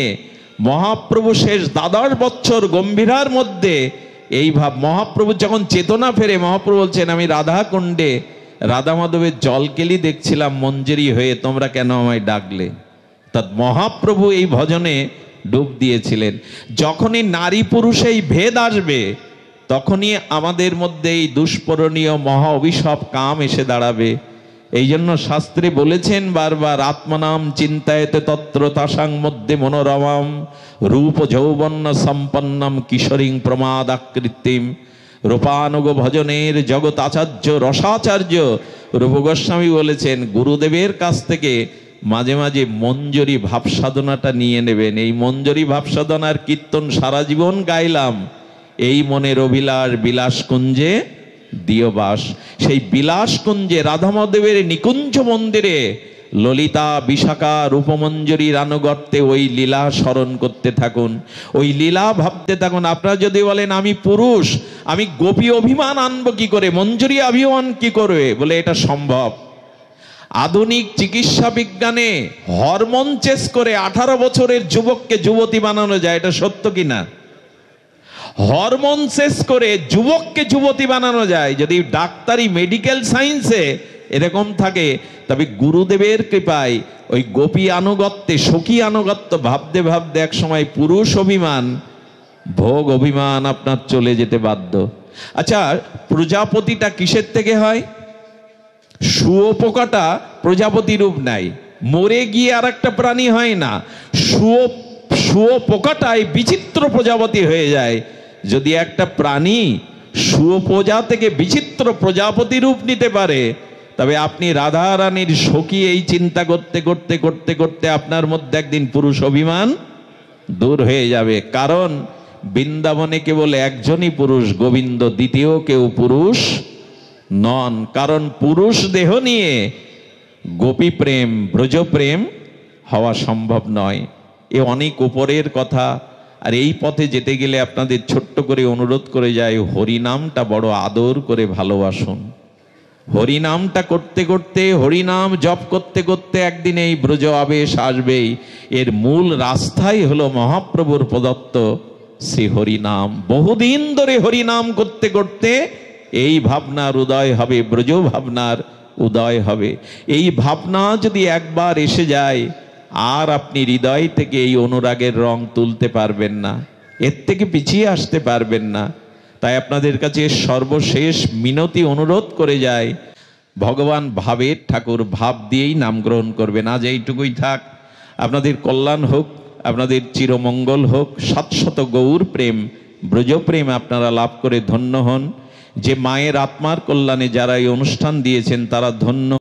মহাপ্রভু শেষ 12 বছর গম্ভীরার মধ্যে এই ভাব। মহাপ্রভু যখন চেতনা ফেরে, মহাপ্রভু বলছেন, আমি রাধা কুণ্ডে রাধা মাধবের জলকেলি দেখছিলাম মঞ্জরি হয়ে, তোমরা কেন আমায় ডাকলে? তা মহাপ্রভু এই ভজনে ডুব দিয়েছিলেন। যখনই নারী পুরুষ এই ভেদ আসবে, তখনই আমাদের মধ্যে এই দুষ্পূরণীয় মহা অভিশাপ কাম এসে দাঁড়াবে। এই জন্য শাস্ত্রে বলেছেন বারবার, আত্মনাম চিন্তায়তে তত্র তাসাং মধ্যে মনোরমাম রূপ যৌবন্য সম্পন্নম কিশোরীং প্রমাদাকৃতিম। রূপানুগ ভজনের জগৎ আচার্য রসাচার্য রূপ গোস্বামী বলেছেন, গুরুদেবের কাছ থেকে মাঝে মাঝে মঞ্জরি ভাব সাধনাটা নিয়ে নেবেন। এই মঞ্জরি ভাব সাধনার কীর্তন সারা জীবন গাইলাম, এই মনের অভিলাষ বিলাসকুঞ্জে দিও বাস। সেই বিলাসকুঞ্জে রাধামাধবের নিকুঞ্জ মন্দিরে ললিতা বিশাখা রূপমঞ্জরির আনুগত্যে ওই লীলা স্মরণ করতে থাকুন, ওই লীলা ভাবতে থাকুন। আপনারা যদি বলেন আমি পুরুষ, আমি গোপী অভিমান আনবো কি করে, মঞ্জরি অভিমান কি করে, বলে এটা সম্ভব। আধুনিক চিকিৎসা বিজ্ঞানে হরমোন চেস করে 18 বছরের যুবককে যুবতী বানানো যায়, এটা সত্য কিনা? হরমোন চেস করে যুবককে যুবতী বানানো যায়। যদি ডাক্তারি মেডিকেল সায়েন্সে এরকম থাকে, তবে গুরুদেবের কৃপায় ওই গোপী আনুগত্যে সখী আনুগত্য ভাবতে ভাবতে এক সময় পুরুষ অভিমান, ভোগ অভিমান আপনার চলে যেতে বাধ্য। আচ্ছা, প্রজাপতিটা কিসের থেকে হয়? শুয়োপোকাটা প্রজাপতি রূপ নাই, মরে গিয়ে আর একটা প্রাণী হয় না। শুয়োপোকাটাই বিচিত্র প্রজাপতি হয়ে যায়। যদি একটা প্রাণী শুয়োপোজা থেকে বিচিত্র প্রজাপতি রূপ নিতে পারে, তবে আপনি রাধারানীর সখী এই চিন্তা করতে করতে করতে করতে আপনার মধ্যে একদিন পুরুষ অভিমান দূর হয়ে যাবে। কারণ বৃন্দাবনে কেবল একজনই পুরুষ, গোবিন্দ, দ্বিতীয় কেউ পুরুষ নন। কারণ পুরুষ দেহ নিয়ে গোপী প্রেম ব্রজ প্রেম হওয়া সম্ভব নয়। এ অনেক উপরের কথা। আর এই পথে যেতে গেলে আপনাদের ছোট্ট করে অনুরোধ করে যায়, হরিনামটা বড় আদর করে ভালোবাসুন। হরিনামটা করতে করতে, হরিনাম জপ করতে করতে একদিন এই ব্রজ আবেশ আসবেই। এর মূল রাস্তাই হলো মহাপ্রভুর প্রদত্ত শ্রী হরিনাম। বহুদিন ধরে হরিনাম করতে করতে এই ভাবনার উদয় হবে, ব্রজ ভাবনার উদয় হবে। এই ভাবনা যদি একবার এসে যায়, আর আপনি হৃদয় থেকে এই অনুরাগের রং তুলতে পারবেন না, এর থেকে পিছিয়ে আসতে পারবেন না। তাই আপনাদের কাছে সর্বশেষ মিনতি অনুরোধ করে যায়, ভগবান ভাবের ঠাকুর, ভাব দিয়েই নাম গ্রহণ করবেন। আজ এইটুকুই থাক। আপনাদের কল্যাণ হোক, আপনাদের চিরমঙ্গল হোক। শত গৌর প্রেম, ব্রজ প্রেম আপনারা লাভ করে ধন্য হন। যে মায়ের আত্মার কল্যাণে যারা এই অনুষ্ঠান দিয়েছেন তারা ধন্য।